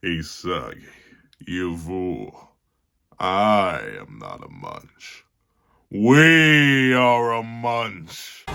Isagi, you fool. I am not a munch. We are a munch.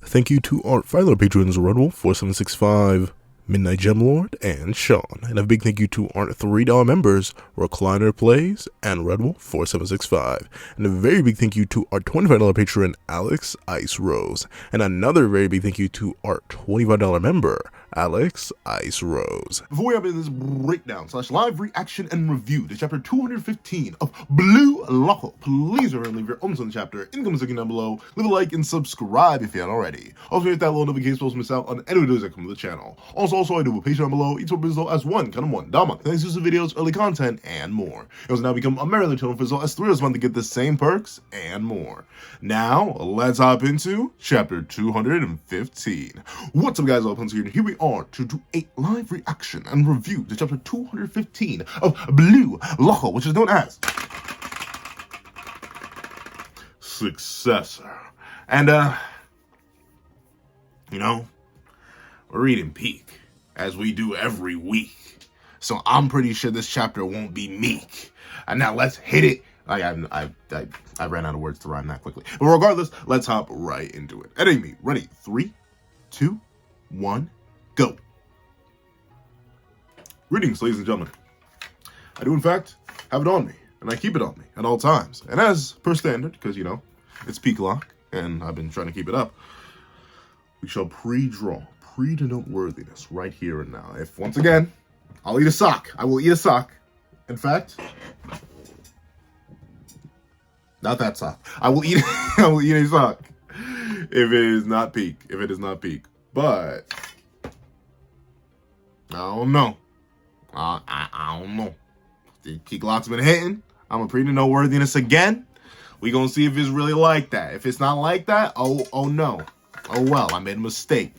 Thank you to our fellow patrons Redwolf 4765, Midnight Gemlord, and Sean. And a big thank you to our $3 members, Recliner Plays and Redwolf 4765. And a very big thank you to our $25 patron, Alex Ice Rose. And another very big thank you to our $25 member, Alex Ice Rose. Before we hop into this breakdown / live reaction and review to chapter 215 of Blue Loco, please remember to leave your own on the chapter in the comment section down below. Leave a like and subscribe if you haven't already. Also hit that little notification bell to miss out on any videos that come to the channel. Also I do a Patreon below, each one below as $1 month, exclusive videos, early content, and more. It also now become a Maryland channel for as low as $3 a month to get the same perks and more. Now let's hop into chapter 215. What's up, guys? Welcome to here we are to do a live reaction and review to chapter 215 of Blue Loco, which is known as Successor. And you know, we're reading Peak as we do every week, so I'm pretty sure this chapter won't be meek. And now let's hit it. I ran out of words to rhyme that quickly, but regardless, let's hop right into it. Anyway, ready? 3, 2, 1, go. Greetings, ladies and gentlemen. I do in fact have it on me, and I keep it on me at all times. And as per standard, because you know it's peak lock, and I've been trying to keep it up, we shall pre-draw, pre-denote worthiness right here and now. If once again, I'll eat a sock. I will eat a sock. In fact, not that sock. I will eat. I will eat a sock if it is not peak. If it is not peak, but I don't know. I don't know. The peak lock's been hitting. I'm gonna pre-denote worthiness again. We gonna see if it's really like that. If it's not like that, oh no. Oh well, I made a mistake.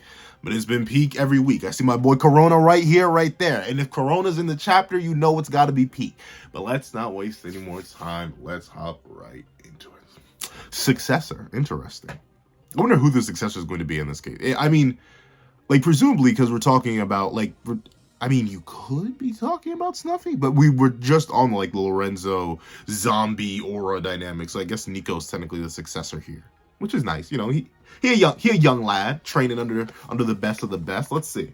But it's been peak every week. I see my boy Corona right here, right there. And if Corona's in the chapter, you know it's got to be peak. But let's not waste any more time. Let's hop right into it. Successor. Interesting. I wonder who the successor is going to be in this case. I mean, like, presumably, because we're talking about, like, I mean, you could be talking about Snuffy, but we were just on, like, the Lorenzo zombie aura dynamics. So I guess Nico's technically the successor here, which is nice. You know, he a young lad training under the best of the best. Let's see.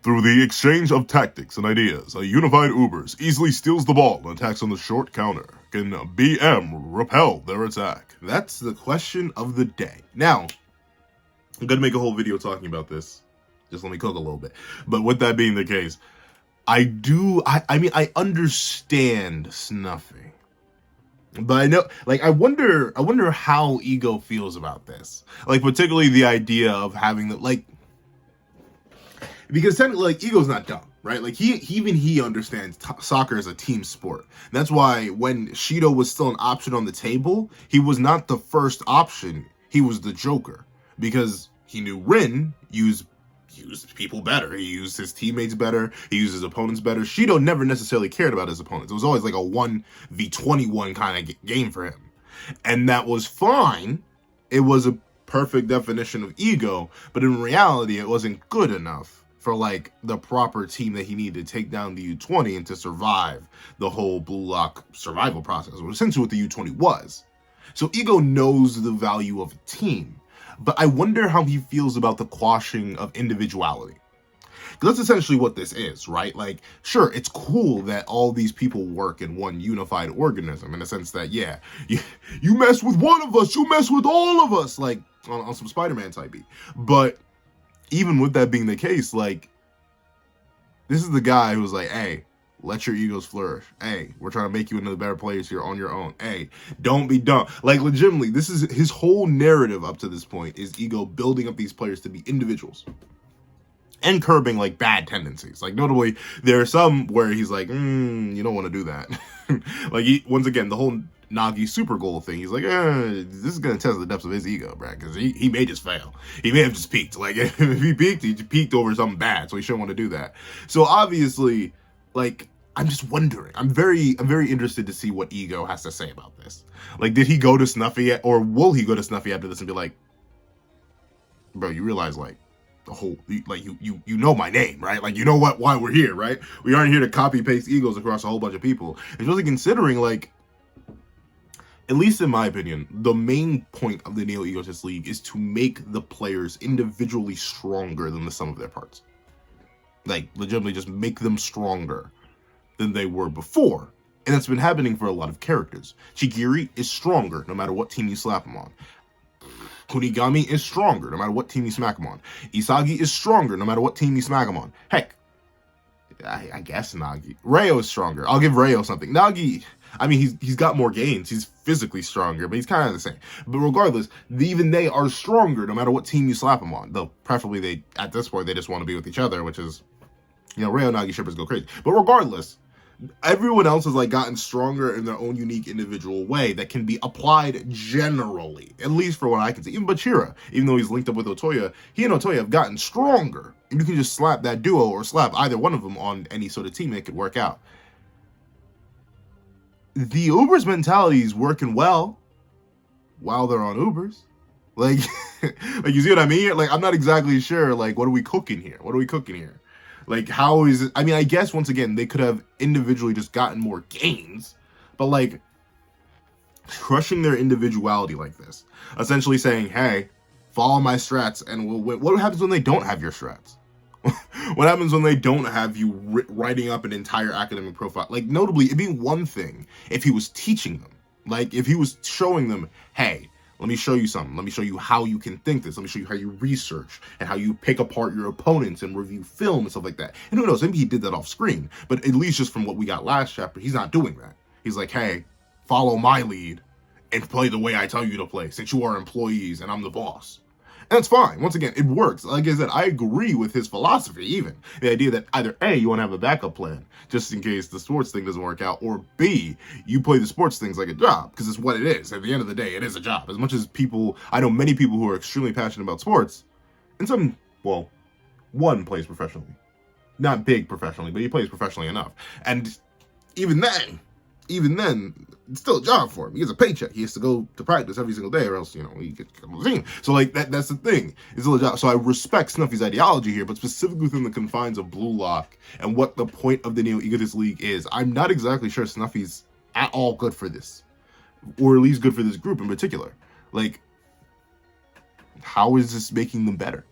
Through the exchange of tactics and ideas, a unified Ubers easily steals the ball and attacks on the short counter. Can BM repel their attack? That's the question of the day. Now, I'm gonna make a whole video talking about this. Just let me cook a little bit. But with that being the case, I mean, I understand Snuffy, but I know, like, I wonder how Ego feels about this. Like, particularly the idea of having the, like, because technically, like, Ego's not dumb, right? Like, he understands soccer as a team sport. And that's why when Shido was still an option on the table, he was not the first option. He was the Joker, because he knew Rin used people better. He used his teammates better. He used his opponents better. Shido never necessarily cared about his opponents. It was always like a 1v21 kind of game for him. And that was fine. It was a perfect definition of ego, but in reality, it wasn't good enough for, like, the proper team that he needed to take down the U20 and to survive the whole Blue Lock survival process, which is essentially what the U20 was. So Ego knows the value of a team. But I wonder how he feels about the quashing of individuality. Because that's essentially what this is, right? Like, sure, it's cool that all these people work in one unified organism, in the sense that, yeah, you mess with one of us, you mess with all of us, like, on some Spider-Man type beat. But even with that being the case, like, this is the guy who was like, hey, let your egos flourish. Hey, we're trying to make you into the better players here on your own. Hey, don't be dumb. Like, legitimately, this is his whole narrative up to this point, is Ego building up these players to be individuals and curbing, like, bad tendencies. Like, notably, there are some where he's like, you don't want to do that. Like, once again, the whole Nagi super goal thing, he's like, this is going to test the depths of his ego, bro, because he may just fail. He may have just peaked. Like, if he peaked over something bad, so he shouldn't want to do that. So, obviously, like, I'm just wondering. I'm very interested to see what Ego has to say about this. Like, did he go to Snuffy, or will he go to Snuffy after this and be like, bro, you realize, like, the whole, like, you know my name, right? Like, you know why we're here, right? We aren't here to copy paste egos across a whole bunch of people. Especially considering, like, at least in my opinion, the main point of the Neo Egotist League is to make the players individually stronger than the sum of their parts. Like, legitimately just make them stronger than they were before. And that's been happening for a lot of characters. Chigiri is stronger no matter what team you slap him on. Kunigami is stronger no matter what team you smack him on. Isagi is stronger no matter what team you smack him on. Heck, I guess Nagi. Ryo is stronger. I'll give Ryo something. Nagi, I mean, he's got more gains. He's physically stronger, but he's kind of the same. But regardless, even they are stronger no matter what team you slap them on. Though, preferably, at this point, they just want to be with each other, which is, you know, Ryo Nagi shippers go crazy. But regardless, everyone else has, like, gotten stronger in their own unique individual way that can be applied generally, at least for what I can see. Even Bachira, even though he's linked up with Otoya, he and Otoya have gotten stronger. And you can just slap that duo or slap either one of them on any sort of team that could work out. The Uber's mentality is working well while they're on Ubers. Like, like, you see what I mean? Like, I'm not exactly sure, like, what are we cooking here? What are we cooking here? Like, how is it? I mean, I guess, once again, they could have individually just gotten more gains, but, like, crushing their individuality like this, essentially saying, hey, follow my strats and we'll win. What happens when they don't have your strats? What happens when they don't have you writing up an entire academic profile? Like, notably, it'd be one thing if he was teaching them. Like, if he was showing them, hey, let me show you something. Let me show you how you can think this. Let me show you how you research and how you pick apart your opponents and review film and stuff like that. And who knows, maybe he did that off screen. But at least just from what we got last chapter, he's not doing that. He's like, hey, follow my lead and play the way I tell you to play, since you are employees and I'm the boss. And that's fine. Once again, it works. Like I said, I agree with his philosophy, even. The idea that either A, you want to have a backup plan, just in case the sports thing doesn't work out, or B, you play the sports things like a job, because it's what it is. At the end of the day, it is a job. As much as people, I know many people who are extremely passionate about sports, and some, well, one plays professionally. Not big professionally, but he plays professionally enough. And even then, it's still a job for him. He gets a paycheck. He has to go to practice every single day, or else, you know, he gets on the team. So, like, that's the thing. It's still a job. So I respect Snuffy's ideology here, but specifically within the confines of Blue Lock and what the point of the Neo Egotist League is, I'm not exactly sure Snuffy's at all good for this, or at least good for this group in particular. Like, how is this making them better?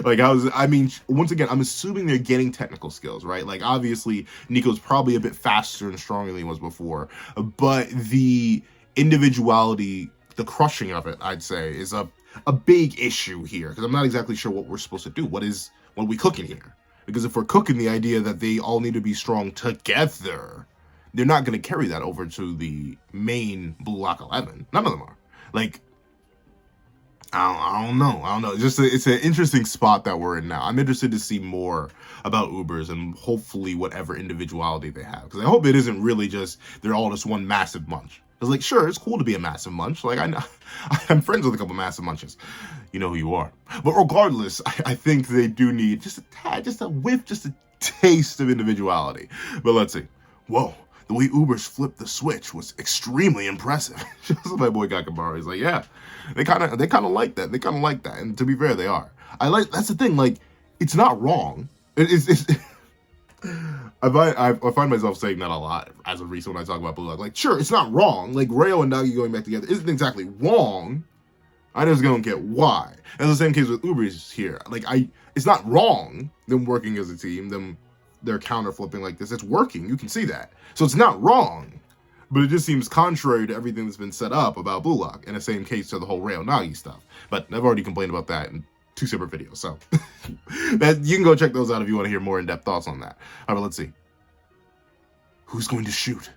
Like, I mean, once again, I'm assuming they're getting technical skills, right? Like, obviously, Nico's probably a bit faster and stronger than he was before, but the individuality, the crushing of it, I'd say, is a big issue here, because I'm not exactly sure what we're supposed to do. What are we cooking here? Because if we're cooking the idea that they all need to be strong together, they're not going to carry that over to the main Blue Lock 11. None of them are. Like, I don't know. It's an interesting spot that we're in now. I'm interested to see more about Ubers and hopefully whatever individuality they have. Because I hope it isn't really just, they're all just one massive munch. Because, like, sure, it's cool to be a massive munch. Like, I know, I'm friends with a couple massive munches. You know who you are. But regardless, I think they do need just a tad, just a whiff, just a taste of individuality. But let's see. Whoa. The way Ubers flipped the switch was extremely impressive. Just my boy Gakamaru. He's like, yeah, they kind of like that. They kind of like that. And to be fair, they are. That's the thing. Like, it's not wrong. It's I find myself saying that a lot as of recent when I talk about Blue Lock. Like, sure, it's not wrong. Like, Ryo and Nagi going back together isn't exactly wrong. I just don't get why. And the same case with Ubers here. Like, it's not wrong them working as a team, they're counter flipping like this. It's working. You can see that. So it's not wrong, but it just seems contrary to everything that's been set up about Blue Lock, and the same case to the whole Ryo Nagi stuff. But I've already complained about that in 2 separate videos, so that you can go check those out if you want to hear more in-depth thoughts on that. All right, let's see. Who's going to shoot?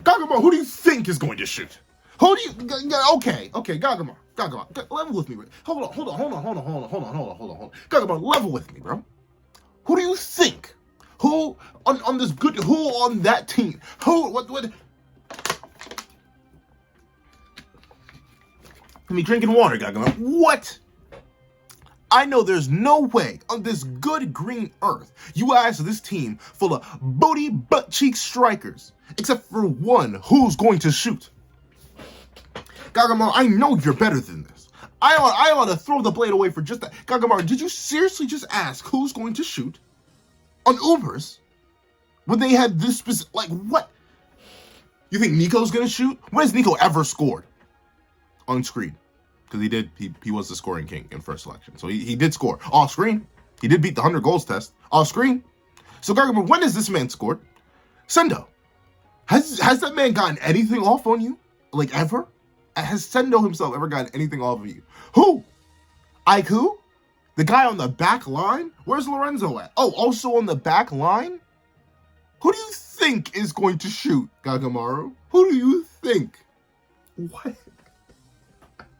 Gagama, who do you think is going to shoot? Okay, Gagama, level with me. Hold on. Gagama, level with me, bro. Who do you think? Who on this good? Who on that team? What? Let me drinking water, Gagama. What I know there's no way on this good green earth you ask this team full of booty butt cheek strikers, except for one who's going to shoot. Gagamaru, I know you're better than this. I ought to throw the blade away for just that. Gagamaru, did you seriously just ask who's going to shoot on Ubers when they had this specific, like, what? You think Nico's gonna shoot? When has Nico ever scored on screen? Because he was the scoring king in first selection. So he did score off screen. He did beat the 100 goals test off screen. So Gagamaru, when has this man scored? Sendo, has that man gotten anything off on you? Like, ever? Has Sendo himself ever gotten anything off of you? Who? Ike who? The guy on the back line? Where's Lorenzo at? Oh, also on the back line? Who do you think is going to shoot, Gagamaru? Who do you think? What?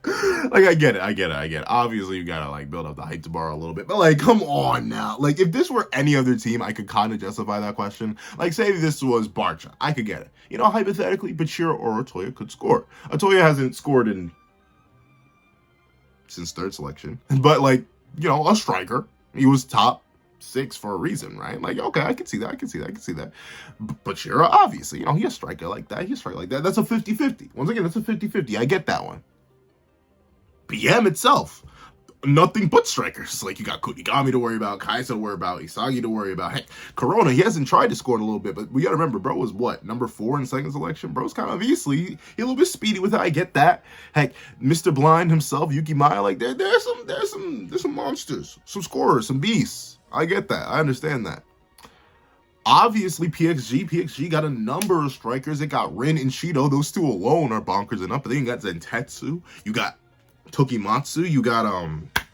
Like, I get it. Obviously, you gotta, like, build up the hype to Barou a little bit. But, like, come on now. Like, if this were any other team, I could kind of justify that question. Like, say this was Barca. I could get it. You know, hypothetically, Bachira or Otoya could score. Otoya hasn't scored since third selection. But, like, you know, a striker. He was top 6 for a reason, right? Like, okay, I can see that. Bachira, obviously, you know, he's a striker like that. That's a 50-50. Once again, that's a 50-50. I get that one. BM itself, nothing but strikers. Like, you got Kunigami to worry about, Kaisa to worry about, Isagi to worry about. Heck, Corona, he hasn't tried to score in a little bit, but we got to remember, bro was what, number 4 in second selection? Bro's kind of obviously, he a little bit speedy with it. I get that. Heck, Mr. Blind himself, Yuki Maya, like, there's some monsters, some scorers, some beasts. I get that. I understand that. Obviously, PXG got a number of strikers. It got Rin and Shido. Those two alone are bonkers enough. But then you got Zentetsu. You got Tokimatsu, you got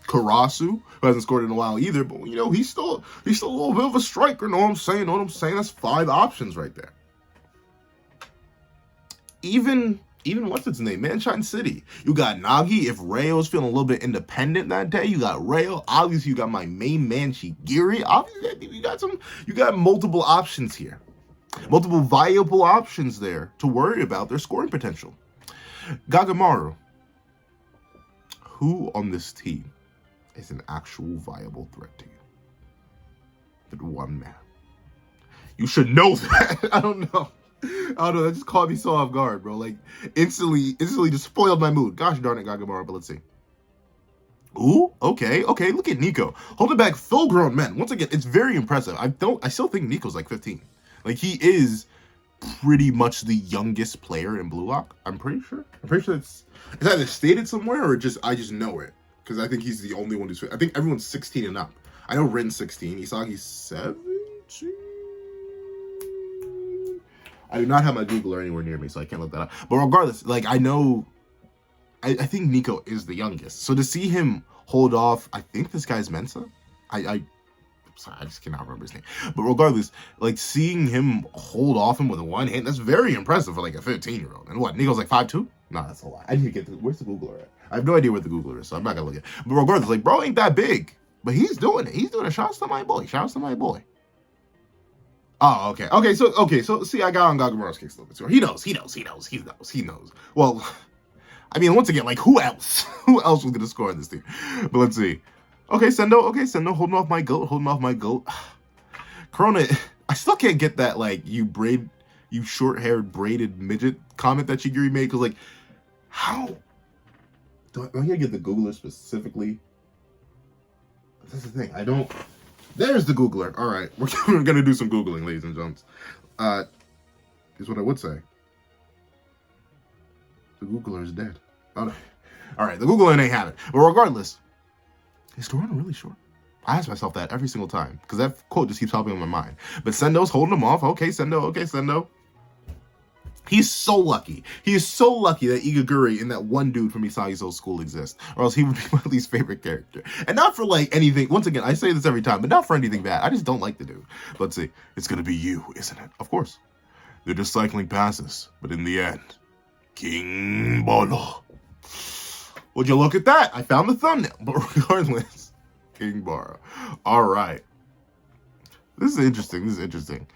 Karasu, who hasn't scored in a while either, but you know, he's still a little bit of a striker. Know what I'm saying? That's 5 options right there. Even what's its name? Manshine City. You got Nagi. If Rayo's feeling a little bit independent that day, you got Rayo. Obviously, you got my main man Shigiri. Obviously, you got multiple options here. Multiple viable options there to worry about their scoring potential. Gagamaru. Who on this team is an actual viable threat to you? The one man. You should know that. I don't know. That just caught me so off guard, bro. Like, instantly just spoiled my mood. Gosh darn it, Gagamaru, but let's see. Ooh, okay. Look at Nico. Holding back full-grown men. Once again, it's very impressive. I still think Nico's like 15. Like, he is pretty much the youngest player in Blue Lock. I'm pretty sure it's either stated somewhere or I just know it, because I think he's the only one who's. I think everyone's 16 and up. I know Rin's 16. Isagi's 17. I do not have my Googler anywhere near me, so I can't look that up. But regardless, like, I know, I think Nico is the youngest. So to see him hold off, I think this guy's Mensa. Sorry, I just cannot remember his name. But regardless, like, seeing him hold off him with one hand, that's very impressive for, like, a 15-year-old. And what, Nico's like 5'2"? No, that's a lie. I need to get where's the Googler at? I have no idea where the Googler is, so I'm not gonna look at it. But regardless, like, bro ain't that big. But he's doing it. He's doing it. Shouts to my boy. Oh, okay. So see, I got on Gagamaru's kicks a little bit too. He knows. Well, I mean, once again, like, who else? Who else was gonna score in this team? But let's see. Okay, Sendo, holding off my goat. Corona, I still can't get that, like, you short-haired braided midget comment that Shigiri made, because, like, how? Do I gotta get the Googler specifically? That's the thing, I don't. There's the Googler. All right, we're gonna do some Googling, ladies and gents. Is what I would say. The Googler is dead. All right, the Googler ain't having it. But regardless, is Corona really short? I ask myself that every single time, because that quote just keeps popping in my mind. But Sendo's holding him off. Okay, Sendo. He's so lucky. He is so lucky that Igaguri and that one dude from Isagi's old school exists, or else he would be my least favorite character. And not for, like, anything. Once again, I say this every time, but not for anything bad. I just don't like the dude. But let's see. It's going to be you, isn't it? Of course. They're just cycling passes. But in the end, King Bolo. Would you look at that? I found the thumbnail. But regardless, King Barou. All right. This is interesting.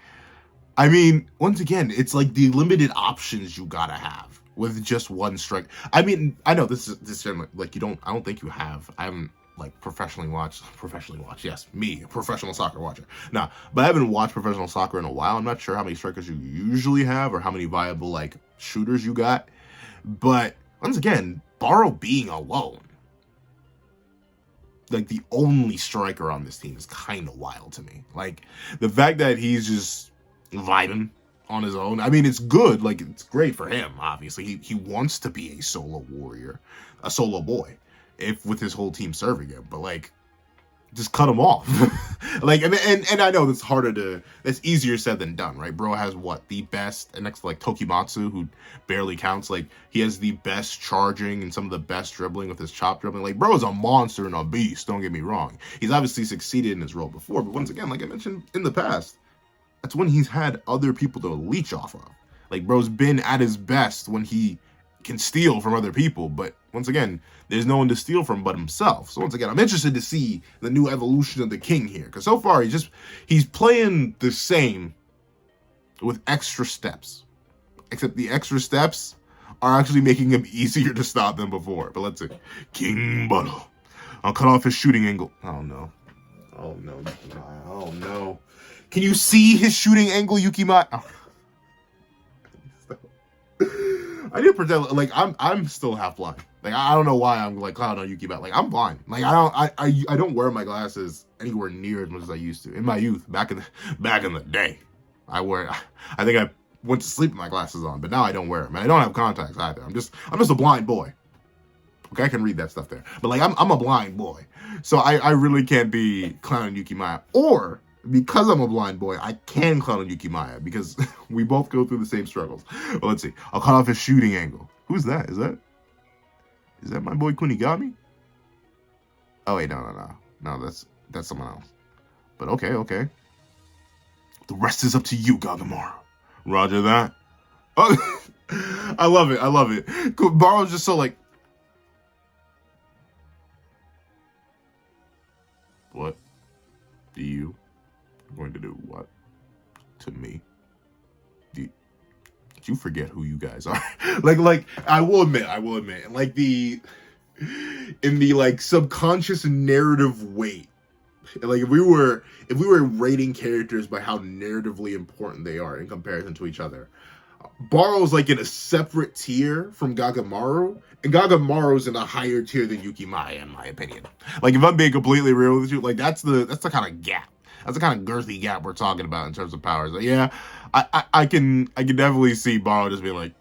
I mean, once again, it's like the limited options you gotta have with just one strike. I mean, I know this is like, I don't think you have. like professionally watch, yes, me, a professional soccer watcher. Nah, but I haven't watched professional soccer in a while. I'm not sure how many strikers you usually have or how many viable like shooters you got. But once again, Barou being alone, like the only striker on this team, is kind of wild to me. Like the fact that he's just vibing on his own. I mean, it's good. Like it's great for him. Obviously, he wants to be a solo warrior, a solo boy, if with his whole team serving him. But like, just cut him off. Like, and I know that's easier said than done, right? Bro has what, the best, and next to like Tokimatsu, who barely counts, like he has the best charging and some of the best dribbling with his chop dribbling. Like bro is a monster and a beast, don't get me wrong. He's obviously succeeded in his role before, but once again, like I mentioned in the past, that's when he's had other people to leech off of. Like bro's been at his best when he can steal from other people, but once again, there's no one to steal from but himself. So once again, I'm interested to see the new evolution of the king here, because so far he's playing the same with extra steps, except the extra steps are actually making him easier to stop than before. But let's see. King Barou. I'll cut off his shooting angle. Oh no. Oh no. Oh no. Can you see his shooting angle, Yukimai? Oh. I need to pretend like I'm still half blind. Like I don't know why I'm like clouding on Yukimai. Like I'm blind. Like I don't wear my glasses anywhere near as much as I used to in my youth. Back in the day, I think I went to sleep with my glasses on, but now I don't wear them. And I don't have contacts either. I'm just a blind boy. Okay, I can read that stuff there, but like I'm a blind boy, so I really can't be clowning Yukimai. Or because I'm a blind boy, I can clown on Yukimai because we both go through the same struggles. But let's see. I'll cut off his shooting angle. Who's that? Is that my boy Kunigami? Oh wait, no, that's someone else. But okay. The rest is up to you, Gagamaru. Roger that. Oh, I love it. Barou's just so like, what do you going to do? What to me? Did you forget who you guys are? like I will admit, like in the like subconscious narrative weight, like if we were rating characters by how narratively important they are in comparison to each other, Barou's like in a separate tier from Gagamaru, and Gagamaru's in a higher tier than Yukimai, in my opinion. Like if I'm being completely real with you, like that's the kind of gap. That's the kind of girthy gap we're talking about in terms of powers. Like, yeah, I can definitely see Barou just being like,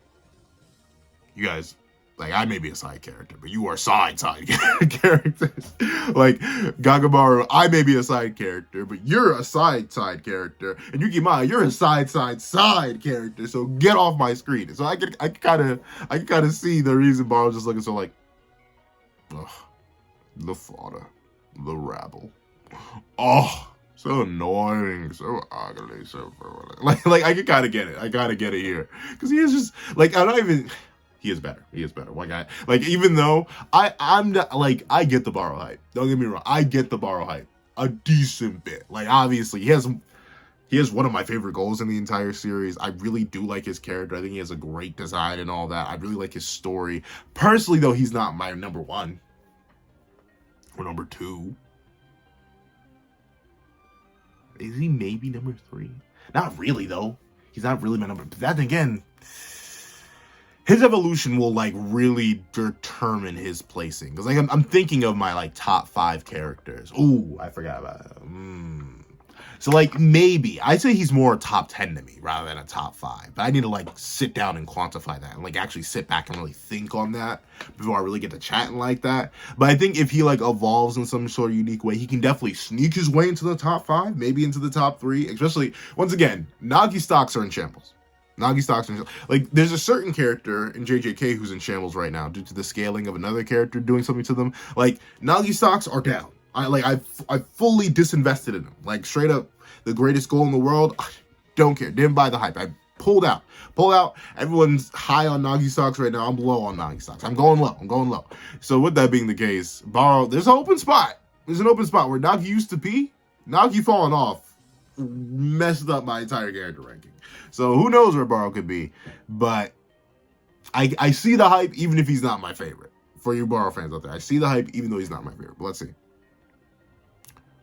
you guys, like I may be a side character, but you are side characters. Like Gagamaru, I may be a side character, but you're a side character, and Yukimai, you're a side character. So get off my screen. So I can kind of see the reason Barou's just looking so like, ugh, the fodder, the rabble. Oh. So annoying, so ugly, so like I can kind of get it. I gotta get it here because he is just like he is better. Like even though I'm not like I get the Barou hype. Don't get me wrong. I get the Barou hype a decent bit. Like obviously he has one of my favorite goals in the entire series. I really do like his character. I think he has a great design and all that. I really like his story. Personally though, he's not my number one or number two. Is he maybe number 3? Not really, though. He's not really my number. But that again, his evolution will like really determine his placing. Because like I'm thinking of my like top 5 characters. Ooh, I forgot about it. So like maybe I'd say he's more a top 10 to me rather than a top 5. But I need to like sit down and quantify that and like actually sit back and really think on that before I really get to chatting like that. But I think if he like evolves in some sort of unique way, he can definitely sneak his way into the top 5, maybe into the top 3. Especially once again, Nagi stocks are in shambles. Like there's a certain character in JJK who's in shambles right now due to the scaling of another character doing something to them. Like Nagi stocks are down. I fully disinvested in him. Like straight up, the greatest goal in the world. Don't care. Didn't buy the hype. I pulled out. Everyone's high on Nagi stocks right now. I'm low on Nagi stocks. I'm going low. So with that being the case, Barou, there's an open spot. There's an open spot where Nagi used to be. Nagi falling off messed up my entire character ranking. So who knows where Barou could be. But I see the hype even if he's not my favorite. For you Barou fans out there, I see the hype even though he's not my favorite. But let's see.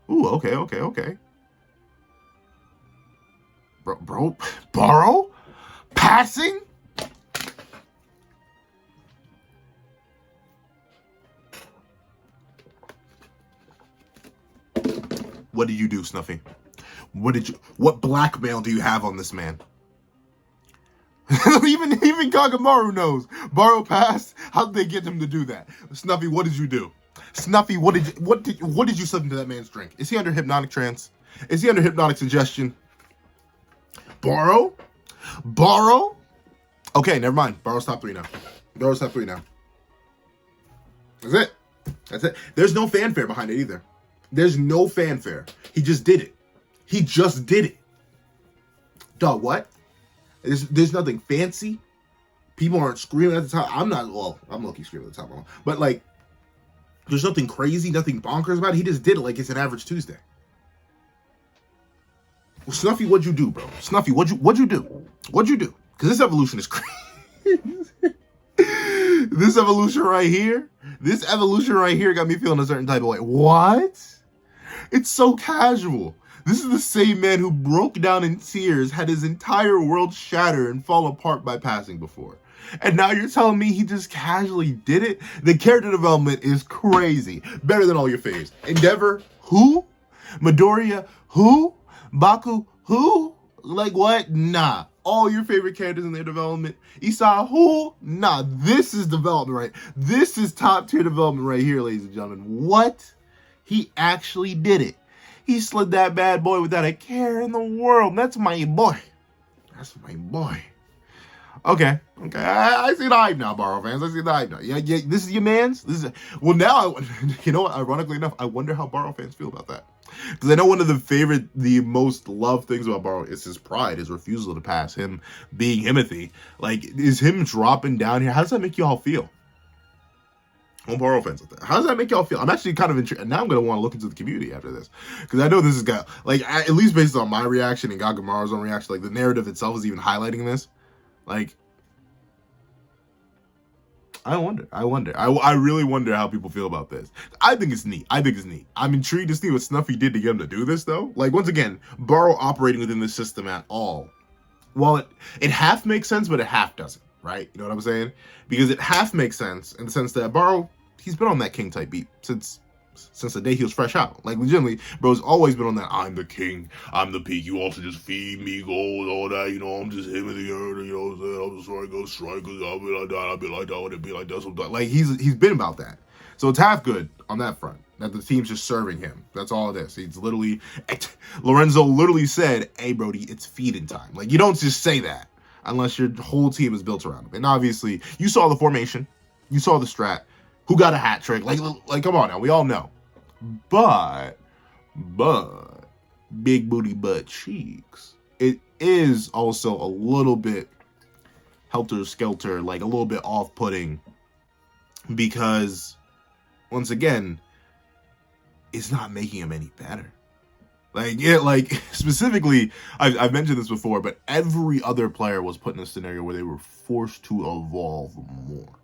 Ooh, okay. Bro, Barou? Passing? What did you do, Snuffy? What blackmail do you have on this man? even Kagamaru knows. Barou passed. How did they get him to do that? Snuffy, what did you do? Snuffy, what did you slip into that man's drink? Is he under hypnotic trance? Is he under hypnotic suggestion? Barou? Okay, never mind. Barou's top 3 now. That's it. There's no fanfare behind it either. There's no fanfare. He just did it. Dog, what? There's nothing fancy. People aren't screaming at the top. I'm low-key screaming at the top. But, like, there's nothing crazy, nothing bonkers about it. He just did it like it's an average Tuesday. Well, Snuffy, what'd you do, bro? Snuffy, what'd you do? Because this evolution is crazy. This evolution right here got me feeling a certain type of way. What? It's so casual. This is the same man who broke down in tears, had his entire world shatter and fall apart by passing before. And now you're telling me he just casually did it? The character development is crazy. Better than all your faves. Endeavor, who? Midoriya, who? Baku, who? Like what? Nah. All your favorite characters in their development. Isa, who? Nah. This is development, right? This is top tier development right here, ladies and gentlemen. What? He actually did it. He slid that bad boy without a care in the world. That's my boy. Okay. I see the hype now, Barou fans. I see the hype now. Yeah. This is your man's. Well, now, you know what? Ironically enough, I wonder how Barou fans feel about that. Because I know one of the most loved things about Barou is his pride, his refusal to pass, him being Himothy. Like, is him dropping down here? How does that make you all feel? I'm Barou fans with that. How does that make y'all feel? I'm actually kind of intrigued. Now I'm going to want to look into the community after this. Because I know this has got, like, at least based on my reaction and Gagamaru's own reaction, like, the narrative itself is even highlighting this. Like, I wonder. I really wonder how people feel about this. I think it's neat. I'm intrigued to see what Snuffy did to get him to do this, though. Like, once again, Barou operating within this system at all. Well, it half makes sense, but it half doesn't, right? You know what I'm saying? Because it half makes sense in the sense that Barou, he's been on that king type beat since the day he was fresh out. Like, legitimately, bro's always been on that, I'm the king, I'm the peak, you also just feed me gold, all that, you know, I'm just him in the earth, you know what I'm saying, I'm just trying to go strikers, I'll be like that, when it be like that, sometimes. Like, he's been about that. So it's half good on that front, that the team's just serving him. That's all it is. He's literally, Lorenzo literally said, hey, Brody, it's feeding time. Like, you don't just say that unless your whole team is built around him. And obviously, you saw the formation, you saw the strat, who got a hat trick? Like, come on now, we all know. But, big booty butt cheeks. It is also a little bit helter-skelter, like a little bit off-putting, because, once again, it's not making him any better. Like, specifically, I've mentioned this before, but every other player was put in a scenario where they were forced to evolve more.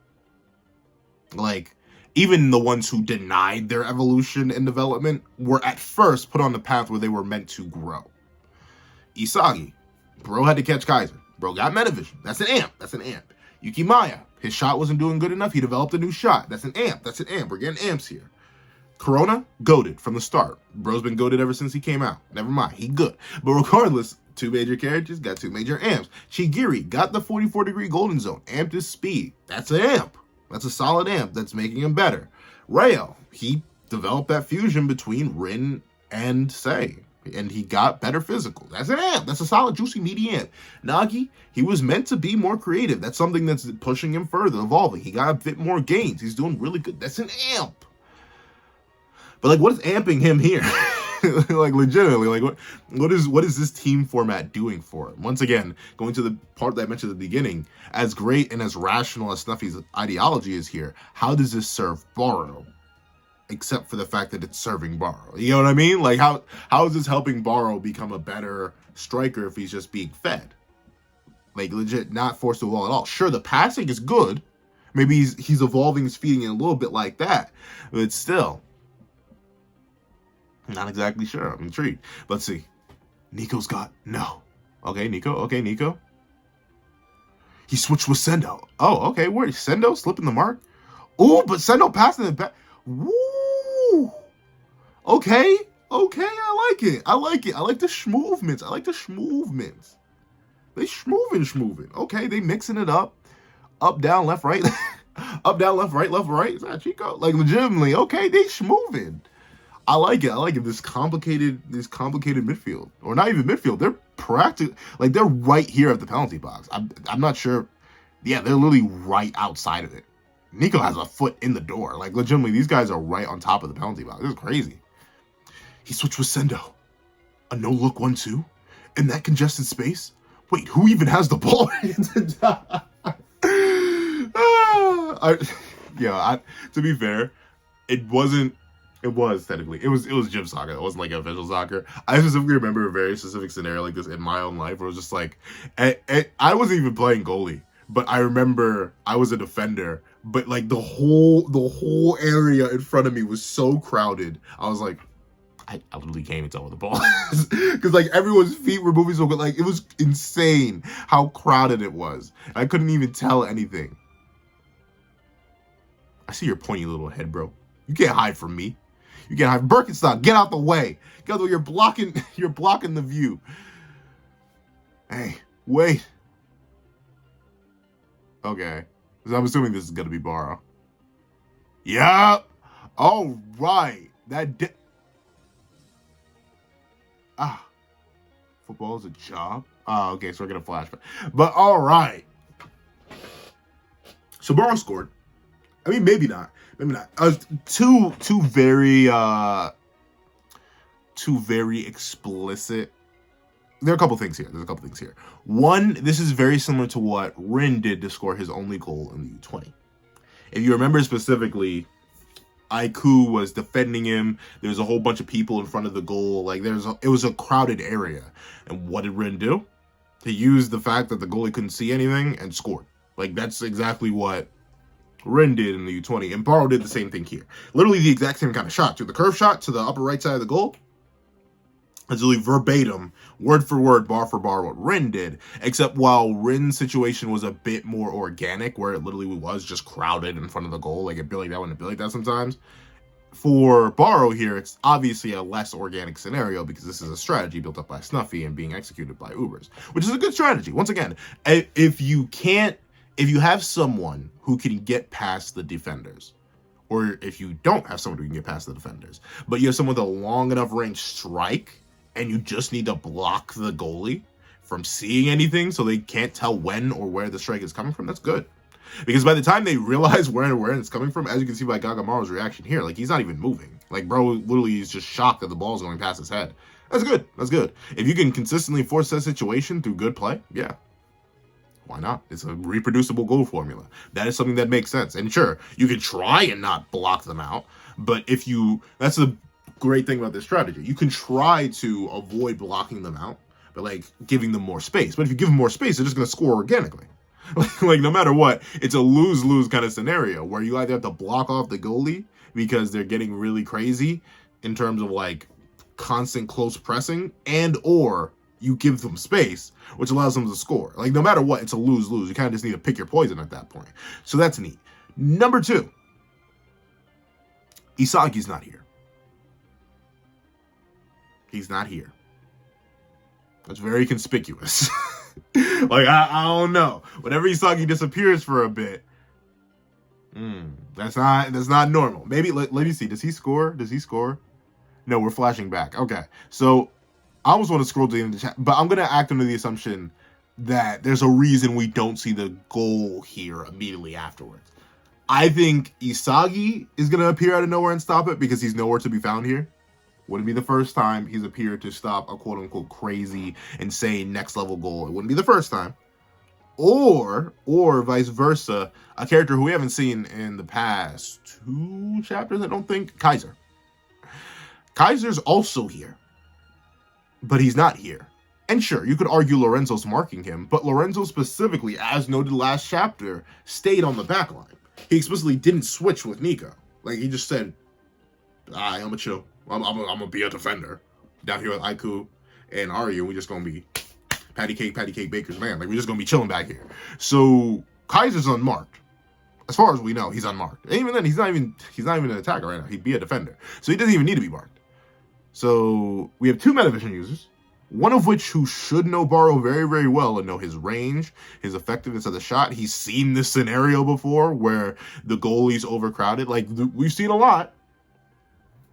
Like, even the ones who denied their evolution and development were at first put on the path where they were meant to grow. Isagi, bro had to catch Kaiser. Bro got Metavision. That's an amp. Yukimaya, his shot wasn't doing good enough. He developed a new shot. That's an amp. We're getting amps here. Corona, goated from the start. Bro's been goated ever since he came out. Never mind, he good. But regardless, 2 major characters got 2 major amps. Chigiri got the 44-degree golden zone. Amped his speed. That's an amp. That's a solid amp that's making him better. Rayo, he developed that fusion between Rin and Sei, and he got better physical. That's an amp. That's a solid, juicy, meaty amp. Nagi, he was meant to be more creative. That's something that's pushing him further, evolving. He got a bit more gains. He's doing really good. That's an amp. But, like, what is amping him here? Like, legitimately, like, what is this team format doing for him? Once again, going to the part that I mentioned at the beginning, as great and as rational as Snuffy's ideology is here, how does this serve Barou? Except for the fact that it's serving Barou. You know what I mean? Like, how is this helping Barou become a better striker if he's just being fed? Like, legit, not forced to evolve at all. Sure, the passing is good. Maybe he's evolving, he's feeding it a little bit like that. But still, Not exactly sure. I'm intrigued. Let's see. Nico's got no. Okay, Nico. Okay, Nico. He switched with Sendo. Oh, okay. Where Sendo slipping the mark? Ooh, but Sendo passing it back. Woo. Okay. Okay, I like it. I like it. I like the schmoovements. I like the schmoovements. They schmooving. Okay, they mixing it up. Up, down, left, right. Up, down, left, right, left, right. Is that Chico? Like legitimately, okay, they schmooving. I like it. I like it. This complicated midfield. Or not even midfield. They're practically like they're right here at the penalty box. I'm not sure. Yeah, they're literally right outside of it. Nico has a foot in the door. Like legitimately, these guys are right on top of the penalty box. This is crazy. He switched with Sendo. A no-look 1-2? In that congested space? Wait, who even has the ball? To be fair, it wasn't. It was technically. It was gym soccer. It wasn't like official soccer. I specifically remember a very specific scenario like this in my own life where it was just like, I wasn't even playing goalie, but I remember I was a defender. But like the whole area in front of me was so crowded. I was like, I literally can't even tell where the ball is because like everyone's feet were moving so good. Like it was insane how crowded it was. I couldn't even tell anything. I see your pointy little head, bro. You can't hide from me. You can't hide. Birkenstock, get out the way. Get out the way. You're blocking the view. Hey, wait. Okay. So I'm assuming this is gonna be Barou. Yup. All right. Football is a job. Oh, okay, so we're gonna flashback. But all right. So Barou scored. I mean, maybe not. Maybe not. Two very explicit. There are a couple things here. There's a couple things here. One, this is very similar to what Rin did to score his only goal in the U20. If you remember specifically, Aiku was defending him. There's a whole bunch of people in front of the goal. Like it was a crowded area. And what did Rin do? He used the fact that the goalie couldn't see anything and scored. Like that's exactly what Rin did in the U20. And Barou did the same thing here. Literally the exact same kind of shot. To the curve shot to the upper right side of the goal. It's literally verbatim, word for word, bar for bar, what Rin did. Except while Rin's situation was a bit more organic, where it literally was just crowded in front of the goal, like it'd be like that, wouldn't it be like that sometimes? For Barou here, it's obviously a less organic scenario because this is a strategy built up by Snuffy and being executed by Ubers, which is a good strategy. Once again, if you have someone who can get past the defenders, or if you don't have someone who can get past the defenders, but you have someone with a long enough range strike, and you just need to block the goalie from seeing anything so they can't tell when or where the strike is coming from, that's good. Because by the time they realize where it's coming from, as you can see by Gagamaru's reaction here, like he's not even moving. Like bro literally is just shocked that the ball's going past his head. That's good. That's good. If you can consistently force that situation through good play, yeah. Why not? It's a reproducible goal formula. That is something that makes sense. And sure, you can try and not block them out, but that's the great thing about this strategy. You can try to avoid blocking them out, but like giving them more space. But if you give them more space, they're just going to score organically. Like no matter what, it's a lose-lose kind of scenario where you either have to block off the goalie because they're getting really crazy in terms of like constant close pressing, and or you give them space, which allows them to score. Like no matter what, it's a lose-lose. You kind of just need to pick your poison at that point. So that's neat. Number 2, Isagi's not here. He's not here. That's very conspicuous. Like, I don't know. Whenever Isagi disappears for a bit, that's not normal. Maybe, let me see. Does he score? No, we're flashing back. Okay. So, I almost want to scroll to the end of the chat, but I'm going to act under the assumption that there's a reason we don't see the goal here immediately afterwards. I think Isagi is going to appear out of nowhere and stop it because he's nowhere to be found here. Wouldn't be the first time he's appeared to stop a quote-unquote crazy, insane, next-level goal. It wouldn't be the first time. Or vice versa, a character who we haven't seen in the past 2 chapters, I don't think, Kaiser. Kaiser's also here, but he's not here. And sure, you could argue Lorenzo's marking him, but Lorenzo specifically, as noted last chapter, stayed on the back line. He explicitly didn't switch with Nico. Like, he just said, I'm gonna chill. I'm gonna be a defender down here with Aiku and Arya. We're just gonna be patty cake baker's man. Like, we're just gonna be chilling back here. So Kaiser's unmarked. As far as we know, he's unmarked. And even then, he's not even an attacker right now. He'd be a defender. So he doesn't even need to be marked. So we have 2 Metavision users, one of which who should know Barou very, very well and know his range, his effectiveness of the shot. He's seen this scenario before where the goalie's overcrowded. Like, we've seen a lot.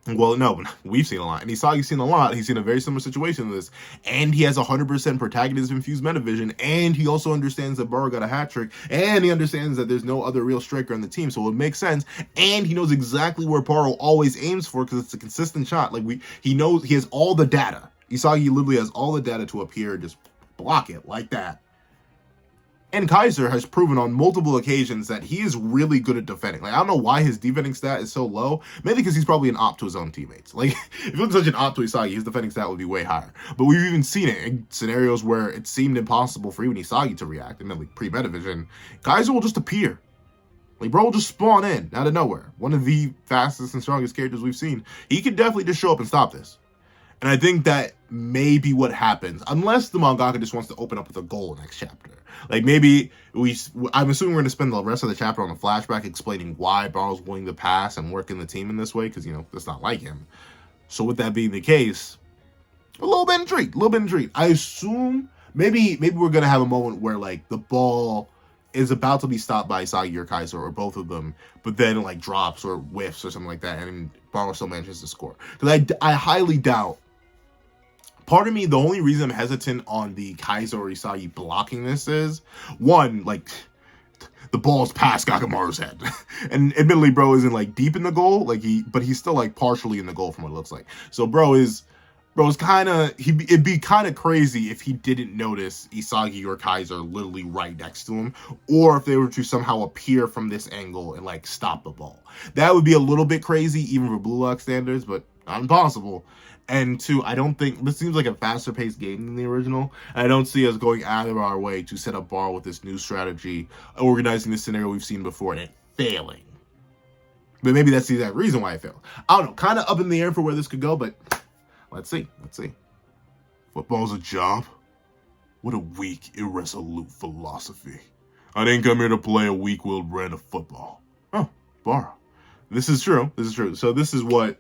Well, no, we've seen a lot. And Isagi's seen a lot. He's seen a very similar situation to this. And he has 100% protagonist-infused metavision. And he also understands that Barou got a hat trick. And he understands that there's no other real striker on the team. So it makes sense. And he knows exactly where Barou always aims for because it's a consistent shot. Like, he knows, he has all the data. Isagi literally has all the data to appear and just block it like that. And Kaiser has proven on multiple occasions that he is really good at defending. Like, I don't know why his defending stat is so low. Mainly because he's probably an op to his own teammates. Like, if he was such an op to Isagi, his defending stat would be way higher. But we've even seen it in scenarios where it seemed impossible for even Isagi to react. And then, like, pre-Metavision, Kaiser will just appear. Like, bro will just spawn in out of nowhere. One of the fastest and strongest characters we've seen. He could definitely just show up and stop this. And I think that may be what happens. Unless the mangaka just wants to open up with a goal next chapter. Like, maybe I'm assuming we're going to spend the rest of the chapter on a flashback explaining why Barou's willing to pass and work in the team in this way, because, you know, that's not like him. So with that being the case, a little bit intrigued. I assume maybe we're going to have a moment where, like, the ball is about to be stopped by Isagi or Kaiser or both of them, but then it, like, drops or whiffs or something like that, and Barou still manages to score. Because I highly doubt. Part of me, the only reason I'm hesitant on the Kaiser or Isagi blocking this is, one, like, the ball's past Gakamaru's head. And admittedly, bro isn't, like, deep in the goal, like, but he's still, like, partially in the goal from what it looks like. So bro's kind of, it'd be kind of crazy if he didn't notice Isagi or Kaiser literally right next to him, or if they were to somehow appear from this angle and, like, stop the ball. That would be a little bit crazy, even for Blue Lock standards, but not impossible. And 2, I don't think, this seems like a faster paced game than the original. I don't see us going out of our way to set up Barou with this new strategy, organizing this scenario we've seen before, and it failing. But maybe that's the exact reason why it failed. I don't know, kind of up in the air for where this could go, but let's see. Football's a job? What a weak, irresolute philosophy. I didn't come here to play a weak-willed brand of football. Oh, Barou. This is true. So this is what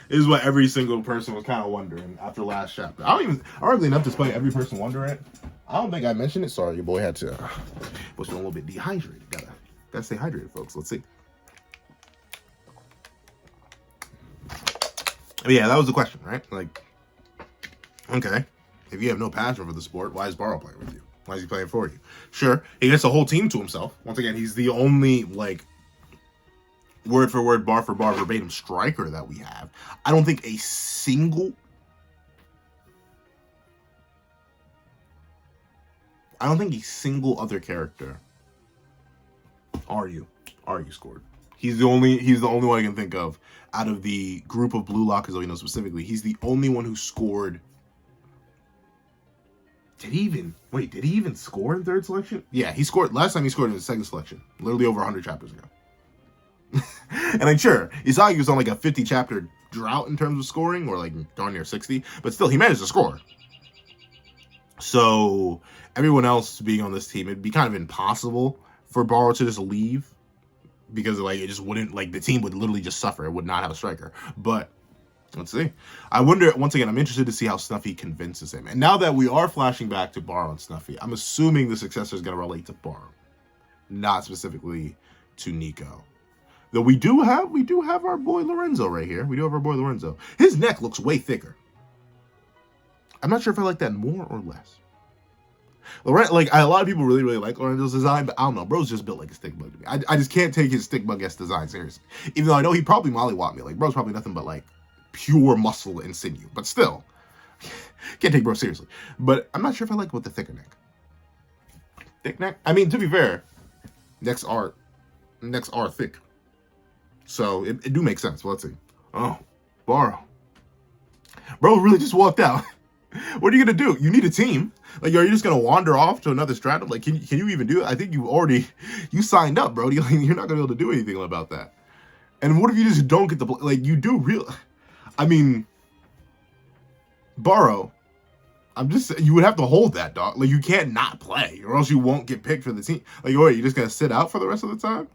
every single person was kind of wondering after last chapter. Ironically enough, despite every person wondering it, I don't think I mentioned it. Sorry, your boy was feeling a little bit dehydrated. Gotta stay hydrated, folks. Let's see. But yeah, that was the question, right? Like, okay, if you have no passion for the sport, why is Barou playing with you? Why is he playing for you? Sure, he gets the whole team to himself. Once again, he's the only, like, word for word, bar for bar, verbatim striker that we have. I don't think a single other character Aryu scored. He's the only one I can think of out of the group of Blue Lockers that we know specifically. He's the only one who scored. Did he even score in third selection? Yeah, he scored. Last time he scored in the second selection, literally over 100 chapters ago. And I'm sure Isagi was on like a 50 chapter drought in terms of scoring, or like darn near 60, but still he managed to score. So everyone else being on this team, it'd be kind of impossible for Barou to just leave, because like it just wouldn't, like the team would literally just suffer. It would not have a striker. But let's see. I wonder, once again, I'm interested to see how Snuffy convinces him. And now that we are flashing back to Barou and Snuffy, I'm assuming the successor is going to relate to Barou, not specifically to Nico. Though we do have our boy Lorenzo right here. We do have our boy Lorenzo. His neck looks way thicker. I'm not sure if I like that more or less. Like, a lot of people really, really like Lorenzo's design, but I don't know. Bro's just built like a stick bug to me. I just can't take his stick bug-esque design seriously. Even though I know he probably mollywop me. Like, bro's probably nothing but, like, pure muscle and sinew. But still, can't take bro seriously. But I'm not sure if I like with the thicker neck. Thick neck? I mean, to be fair, necks are thick. So, it do make sense. Well, let's see. Oh, Barou. Bro really just walked out. What are you going to do? You need a team. Like, are you just going to wander off to another stratum? Like, can you even do it? I think you signed up, bro. You're not going to be able to do anything about that. And what if you just don't get the, like, you do real, I mean, Barou, you would have to hold that, dog. Like, you can't not play, or else you won't get picked for the team. Like, wait, you just gonna sit out for the rest of the time?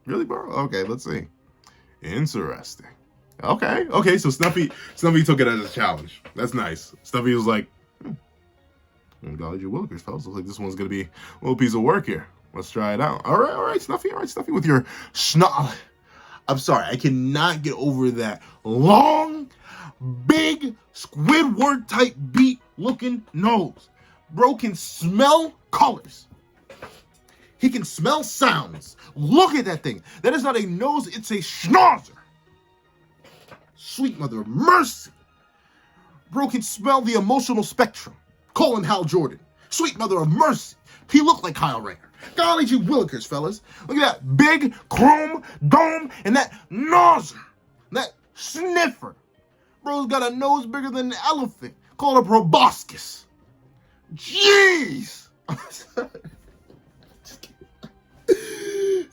Really, Barou? Okay, let's see. Interesting. Okay, so Snuffy took it as a challenge. That's nice. Snuffy was like, golly, you Willikers, fellas. Looks like this one's gonna be a little piece of work here. Let's try it out. All right, Snuffy, with your snuff. I'm sorry, I cannot get over that long, big, Squidward type beat looking nose. Bro can smell colors. He can smell sounds. Look at that thing. That is not a nose, it's a schnauzer. Sweet mother of mercy. Bro can smell the emotional spectrum. Call him Hal Jordan. Sweet mother of mercy. He looked like Kyle Rayner. Golly gee willikers, fellas. Look at that big chrome dome and that nozer. That sniffer. Bro's got a nose bigger than an elephant. Called a proboscis. Jeez.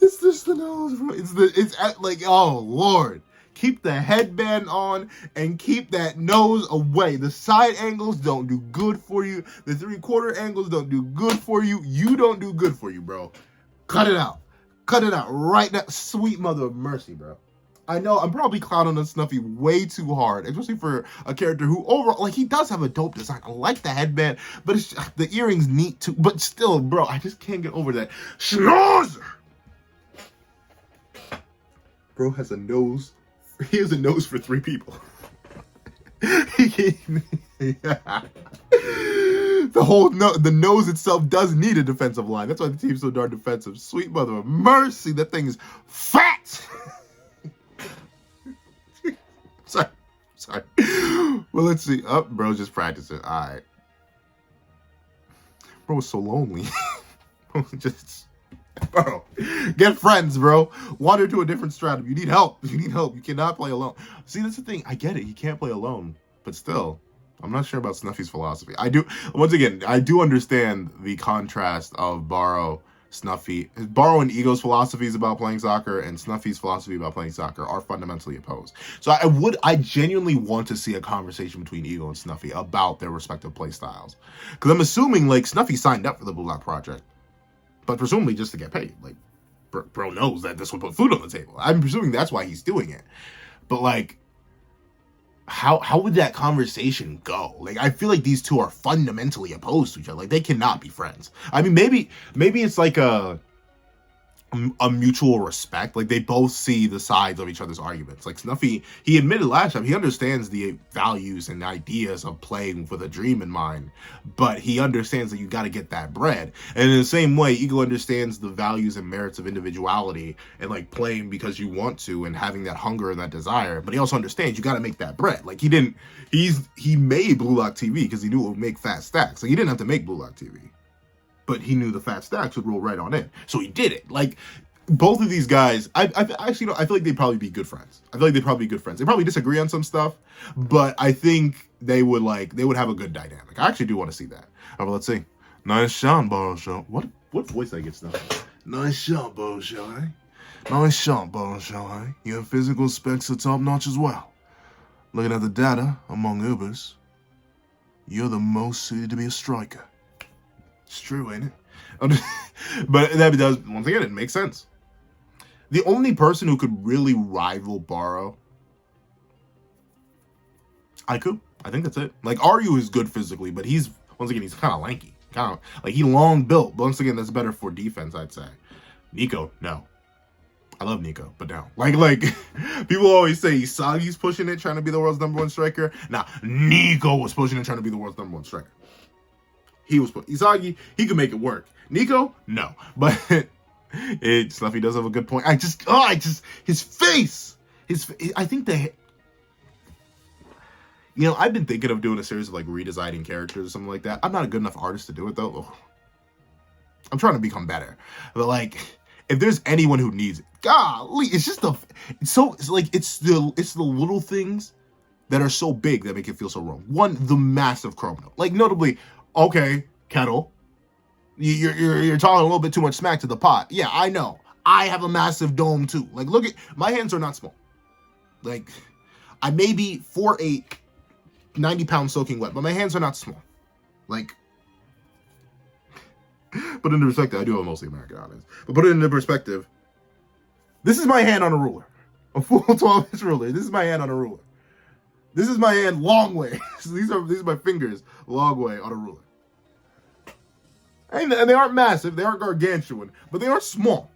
It's just the nose, bro. It's like, oh Lord. Keep the headband on and keep that nose away. The side angles don't do good for you. The 3/4 angles don't do good for you. You don't do good for you, bro. Cut it out. Cut it out right now. Sweet mother of mercy, bro. I know I'm probably clowning on Snuffy way too hard, especially for a character who overall, like, he does have a dope design. I like the headband, but the earrings neat too. But still, bro, I just can't get over that. Schnauzer! Bro has a nose. He has a nose for 3 people. The nose itself does need a defensive line. That's why the team's so darn defensive. Sweet mother of mercy, that thing is fat. Sorry. Well, let's see. Oh, bro's just practicing. All right. Bro was so lonely. Bro, get friends, bro. Wander to a different stratum. You need help. You cannot play alone. See, that's the thing. I get it. You can't play alone. But still, I'm not sure about Snuffy's philosophy. Once again, I do understand the contrast of Barou, Snuffy. Barou and Ego's philosophies about playing soccer and Snuffy's philosophy about playing soccer are fundamentally opposed. So I genuinely want to see a conversation between Ego and Snuffy about their respective play styles. Because I'm assuming, like, Snuffy signed up for the Blue Lock Project. But presumably just to get paid. Like, bro knows that this will put food on the table. I'm presuming that's why he's doing it. But, like, how would that conversation go? Like, I feel like these two are fundamentally opposed to each other. Like, they cannot be friends. I mean, maybe it's like a mutual respect. Like, they both see the sides of each other's arguments. Like, Snuffy, he admitted last time, he understands the values and ideas of playing with a dream in mind, but he understands that you got to get that bread. And in the same way, Ego understands the values and merits of individuality and, like, playing because you want to and having that hunger and that desire, but he also understands you got to make that bread. Like, he made Blue Lock TV because he knew it would make fat stacks. Like, he didn't have to make Blue Lock TV, but he knew the fat stacks would roll right on in. So he did it. Like, both of these guys, I actually, I feel like they'd probably be good friends. They probably disagree on some stuff, but I think they would have a good dynamic. I actually do want to see that. All right, let's see. Nice shot, Barou Show. What voice did I get stuff? Nice shot, Barou Show, eh? Nice shot, Barou Show, eh? Your physical specs are top notch as well. Looking at the data among Ubers, you're the most suited to be a striker. It's true, ain't it? But that does, once again, it makes sense. The only person who could really rival Barou, Aiku. I think that's it. Like, Aryu is good physically, but he's kind of lanky. Kind of, like, he long built. But once again, that's better for defense, I'd say. Nico, no. I love Nico, but no. Like, people always say Isagi's pushing it, trying to be the world's #1 striker. Nah, Nico was pushing it, trying to be the world's #1 striker. Isagi, he could make it work. Nico, no. But Snuffy does have a good point. His face. I think I've been thinking of doing a series of, like, redesigning characters or something like that. I'm not a good enough artist to do it, though. I'm trying to become better. But, like, if there's anyone who needs it, golly, it's the little things that are so big that make it feel so wrong. One, the massive chrono. Like, notably, okay, Kettle, you're talking a little bit too much smack to the pot. Yeah, I know. I have a massive dome too. Like, look at my hands are not small. Like, I may be 4'8", 90-pound soaking wet, but my hands are not small. Like, put it into perspective, I do have mostly American audience. But put it into perspective, this is my hand on a ruler. A full 12-inch ruler. This is my hand on a ruler. This is my hand long way. These are my fingers long way on a ruler. And they aren't massive, they aren't gargantuan, but they are small.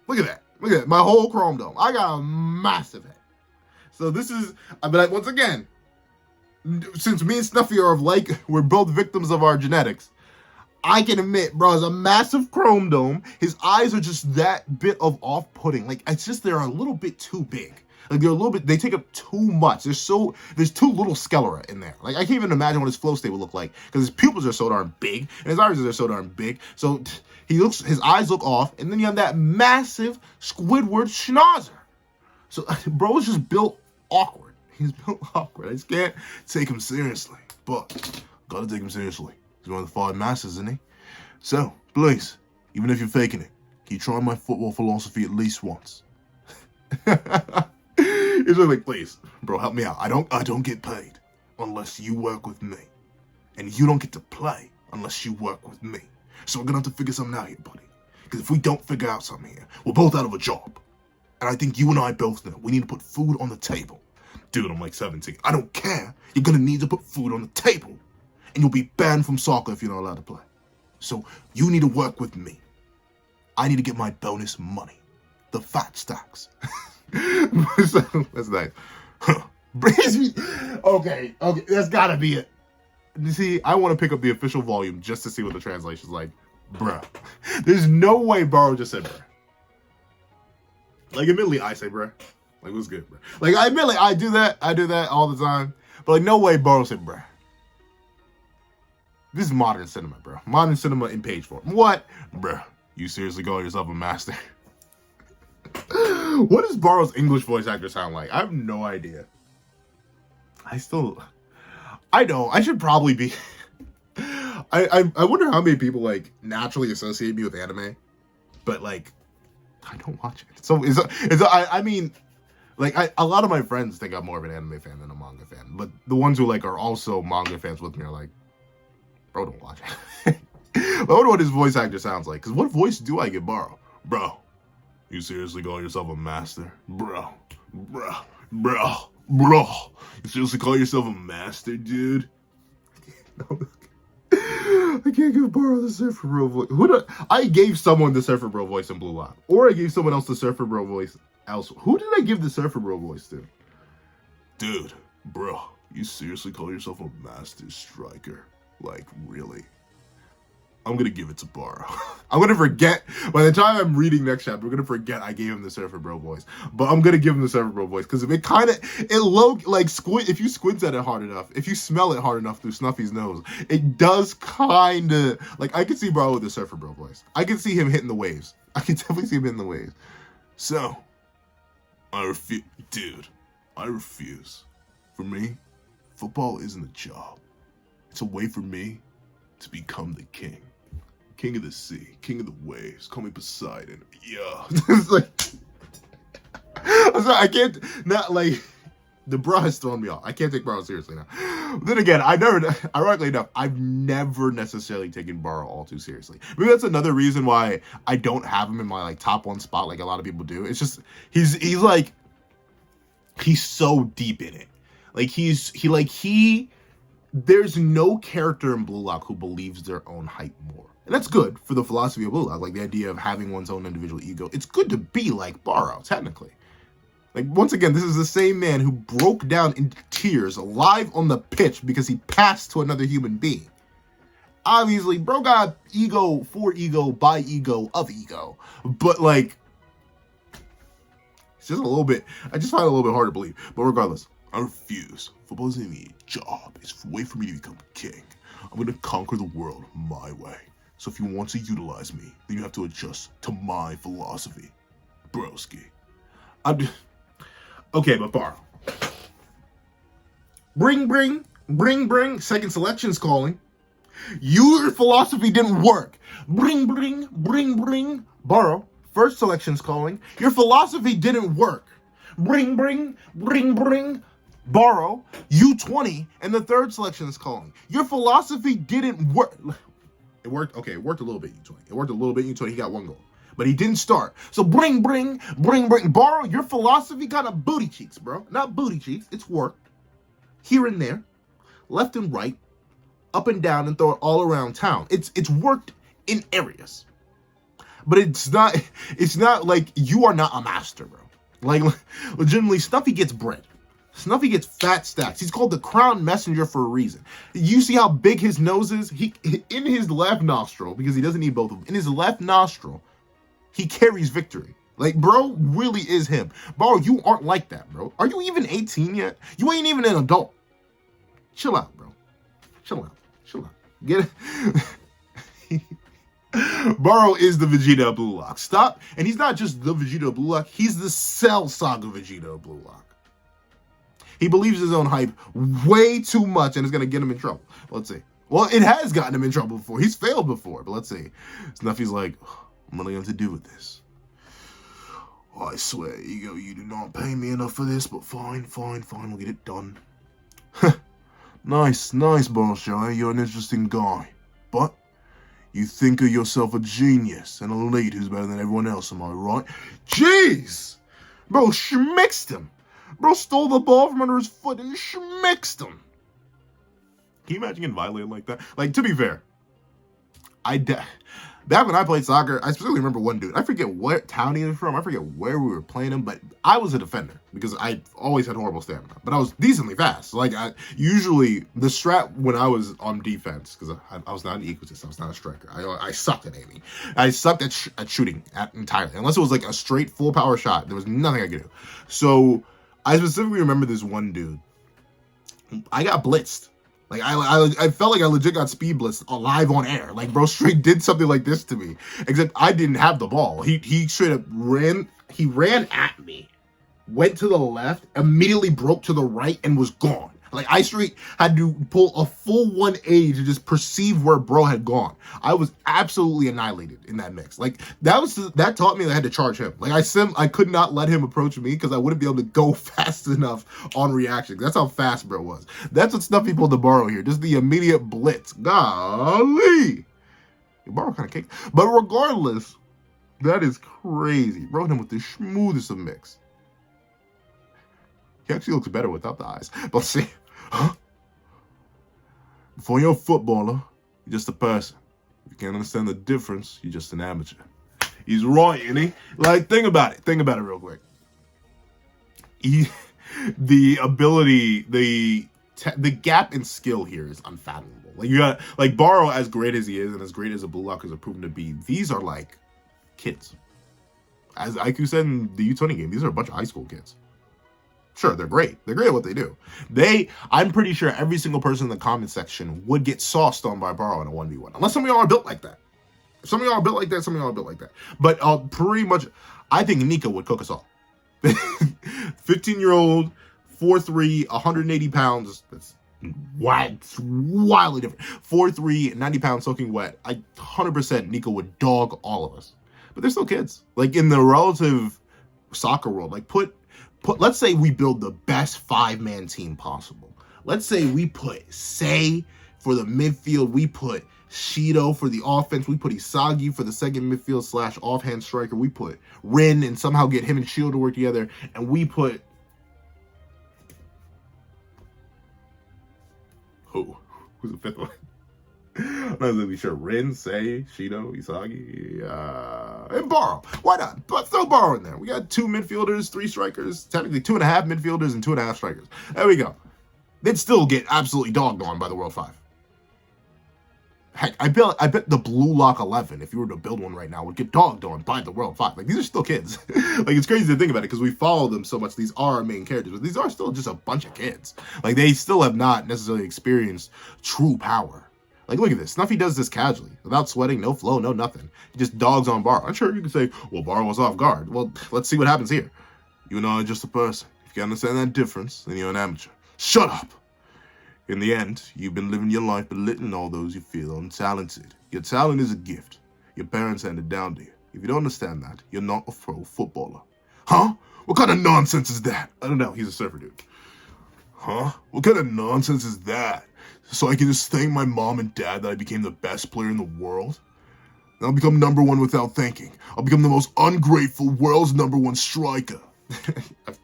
Look at that. Look at that. My whole chrome dome. I got a massive head. So this is, but once again, since me and Snuffy are we're both victims of our genetics, I can admit, bro, it's a massive chrome dome. His eyes are just that bit of off-putting. Like, it's just they're a little bit too big. Like, they're a little bit, they take up too much. There's too little sclera in there. Like, I can't even imagine what his flow state would look like, because his pupils are so darn big, and his irises are so darn big. So his eyes look off, and then you have that massive Squidward schnauzer. So, bro is just built awkward. He's built awkward. I just can't take him seriously. But, gotta take him seriously. He's one of the 5 masters, isn't he? So, please, even if you're faking it, can you try my football philosophy at least once? He's like, please, bro, help me out. I don't get paid unless you work with me. And you don't get to play unless you work with me. So we're gonna have to figure something out here, buddy. Because if we don't figure out something here, we're both out of a job. And I think you and I both know we need to put food on the table. Dude, I'm like 17. I don't care. You're gonna need to put food on the table. And you'll be banned from soccer if you're not allowed to play. So you need to work with me. I need to get my bonus money. The fat stacks. So, that's nice. Huh. Okay, that's gotta be it. You see, I want to pick up the official volume just to see what the translation's like. Bruh. There's no way Barou just said bruh. Like, admittedly, I say bruh. Like, what's good, bruh? Like, admittedly, I do that all the time. But, like, no way Barou said bruh. This is modern cinema, bro. Modern cinema in page form. What? Bruh, you seriously call yourself a master? What does Barou's English voice actor sound like? I have no idea. I know, I should probably be... I wonder how many people, like, naturally associate me with anime. But, like, I don't watch it. So, I mean... Like, a lot of my friends think I'm more of an anime fan than a manga fan. But the ones who, like, are also manga fans with me are like, bro, don't watch it. I wonder what his voice actor sounds like. Because what voice do I give Barou? Bro, you seriously call yourself a master? Bro. You seriously call yourself a master, dude? I can't give Barou the Surfer Bro voice. I gave someone the Surfer Bro voice in Blue Lock. Or I gave someone else the Surfer Bro voice elsewhere. Who did I give the Surfer Bro voice to? Dude, bro, you seriously call yourself a master striker? Like, really? I'm gonna give it to Barou. I'm gonna forget, by the time I'm reading next chapter, we're gonna forget I gave him the Surfer Bro voice. But I'm gonna give him the Surfer Bro voice, because if you squint at it hard enough, if you smell it hard enough through Snuffy's nose, it does kinda, like, I can see Barou with the Surfer Bro voice. I can see him hitting the waves. I can definitely see him hitting the waves. So, I refuse. For me, football isn't a job. It's a way for me to become the king. King of the sea, king of the waves. Call me Poseidon. Yeah. It's like, I'm sorry, I can't, not like, the bra has thrown me off. I can't take Barou seriously now. Then again, ironically enough, I've never necessarily taken Barou all too seriously. Maybe that's another reason why I don't have him in my, like, top 1 spot like a lot of people do. It's just, he's so deep in it. Like, there's no character in Blue Lock who believes their own hype more. And that's good for the philosophy of Blue Lock, like the idea of having one's own individual ego. It's good to be like Barou, technically. Like, once again, this is the same man who broke down in tears live on the pitch because he passed to another human being. Obviously, bro got ego for ego, by ego, of ego. But, like, it's just a little bit, I just find it a little bit hard to believe. But regardless, I refuse. Football isn't a job. It's a way for me to become king. I'm going to conquer the world my way. So if you want to utilize me, then you have to adjust to my philosophy. Broski. Okay, but Barou. Bring. Second selection's calling. Your philosophy didn't work. Bring. Barou. First selection's calling. Your philosophy didn't work. bring. Barou, U20, and the third selection is calling. Your philosophy didn't work. It worked. Okay, it worked a little bit, U20. It worked a little bit, U20. He got 1 goal. But he didn't start. So bring. Barou, your philosophy got a booty cheeks, bro. Not booty cheeks. It's worked. Here and there. Left and right. Up and down and throw it all around town. It's worked in areas. But it's not like you are not a master, bro. Like, legitimately, Snuffy gets bread. Snuffy gets fat stacks. He's called the crown messenger for a reason. You see how big his nose is? He in his left nostril, because he doesn't need both of them. In his left nostril, he carries victory. Like, bro really is him. Bro, you aren't like that, bro. Are you even 18 yet? You ain't even an adult. Chill out, bro. Chill out. Get it? Barou is the Vegeta Blue Lock. Stop. And he's not just the Vegeta Blue Lock. He's the Cell Saga Vegeta Blue Lock. He believes his own hype way too much and it's going to get him in trouble. Let's see. Well, it has gotten him in trouble before. He's failed before, but let's see. Snuffy's like, what am I going to do with this? Oh, I swear, Ego, you do not pay me enough for this, but fine, we'll get it done. Nice, Barou. You're an interesting guy. But you think of yourself a genius and a lead who's better than everyone else, am I right? Jeez! Bro, schmixed him. Bro stole the ball from under his foot and schmixed him. Can you imagine getting violated like that? Like, to be fair, back when I played soccer, I specifically remember one dude. I forget what town he was from. I forget where we were playing him, but I was a defender because I always had horrible stamina. But I was decently fast. Like, usually the strat when I was on defense, because I was not an equitist, I was not a striker. I sucked at aiming. I sucked at shooting entirely. Unless it was like a straight full power shot, there was nothing I could do. So I specifically remember this one dude. I got blitzed. Like, I felt like I legit got speed blitzed live on air. Like, bro straight did something like this to me. Except I didn't have the ball. He straight up ran at me, went to the left, immediately broke to the right, and was gone. Like, I straight had to pull a full 180 to just perceive where bro had gone. I was absolutely annihilated in that mix. Like, that taught me that I had to charge him. Like, I could not let him approach me because I wouldn't be able to go fast enough on reaction. That's how fast bro was. That's what Snuffy pulled to Barou here. Just the immediate blitz. Golly! Barou kind of kicked. But regardless, that is crazy. Bro hit him with the smoothest of mix. He actually looks better without the eyes. But let's see. Huh? Before you're a footballer, you're just a person. If you can't understand the difference, you're just an amateur. He's right, isn't he? Like, think about it. Think about it real quick. The ability, the gap in skill here is unfathomable. Like, you got, like, Barou, as great as he is and as great as the Blue Lockers are proven to be, these are like kids. As IQ said in the U20 game, these are a bunch of high school kids. Sure, they're great. They're great at what they do. I'm pretty sure every single person in the comment section would get sauced on by Barou in a 1v1. Unless some of y'all are built like that. Some of y'all are built like that, some of y'all are built like that. But pretty much, I think Nico would cook us all. 15-year-old, 4'3", 180 pounds. That's wildly different. 4'3", 90 pounds soaking wet. 100% Nico would dog all of us. But they're still kids. Like, in the relative soccer world, like, let's say we build the best 5-man team possible. Let's say we put Sei for the midfield. We put Shido for the offense. We put Isagi for the second midfield / offhand striker. We put Rin and somehow get him and Shield to work together. And we put... Who's the fifth one? I'm not really sure. Rin, Sei, Shido, Isagi, and Barou. Why not? But throw Barou in there. We got 2 midfielders, 3 strikers, technically 2.5 midfielders and 2.5 strikers. There we go. They'd still get absolutely dogged on by the World 5. Heck, I bet the Blue Lock 11, if you were to build one right now, would get dogged on by the World 5. Like, these are still kids. Like, it's crazy to think about it because we follow them so much. These are our main characters, but these are still just a bunch of kids. Like, they still have not necessarily experienced true power. Like, look at this. Snuffy does this casually, without sweating, no flow, no nothing. He just dogs on Barou. I'm sure you could say, well, Barou was off guard. Well, let's see what happens here. You know, I'm just a person. If you can't understand that difference, then you're an amateur. Shut up! In the end, you've been living your life belittling all those you feel untalented. Your talent is a gift. Your parents handed down to you. If you don't understand that, you're not a pro footballer. Huh? What kind of nonsense is that? I don't know. He's a surfer dude. Huh? What kind of nonsense is that? So I can just thank my mom and dad that I became the best player in the world? And I'll become number one without thinking. I'll become the most ungrateful world's number one striker.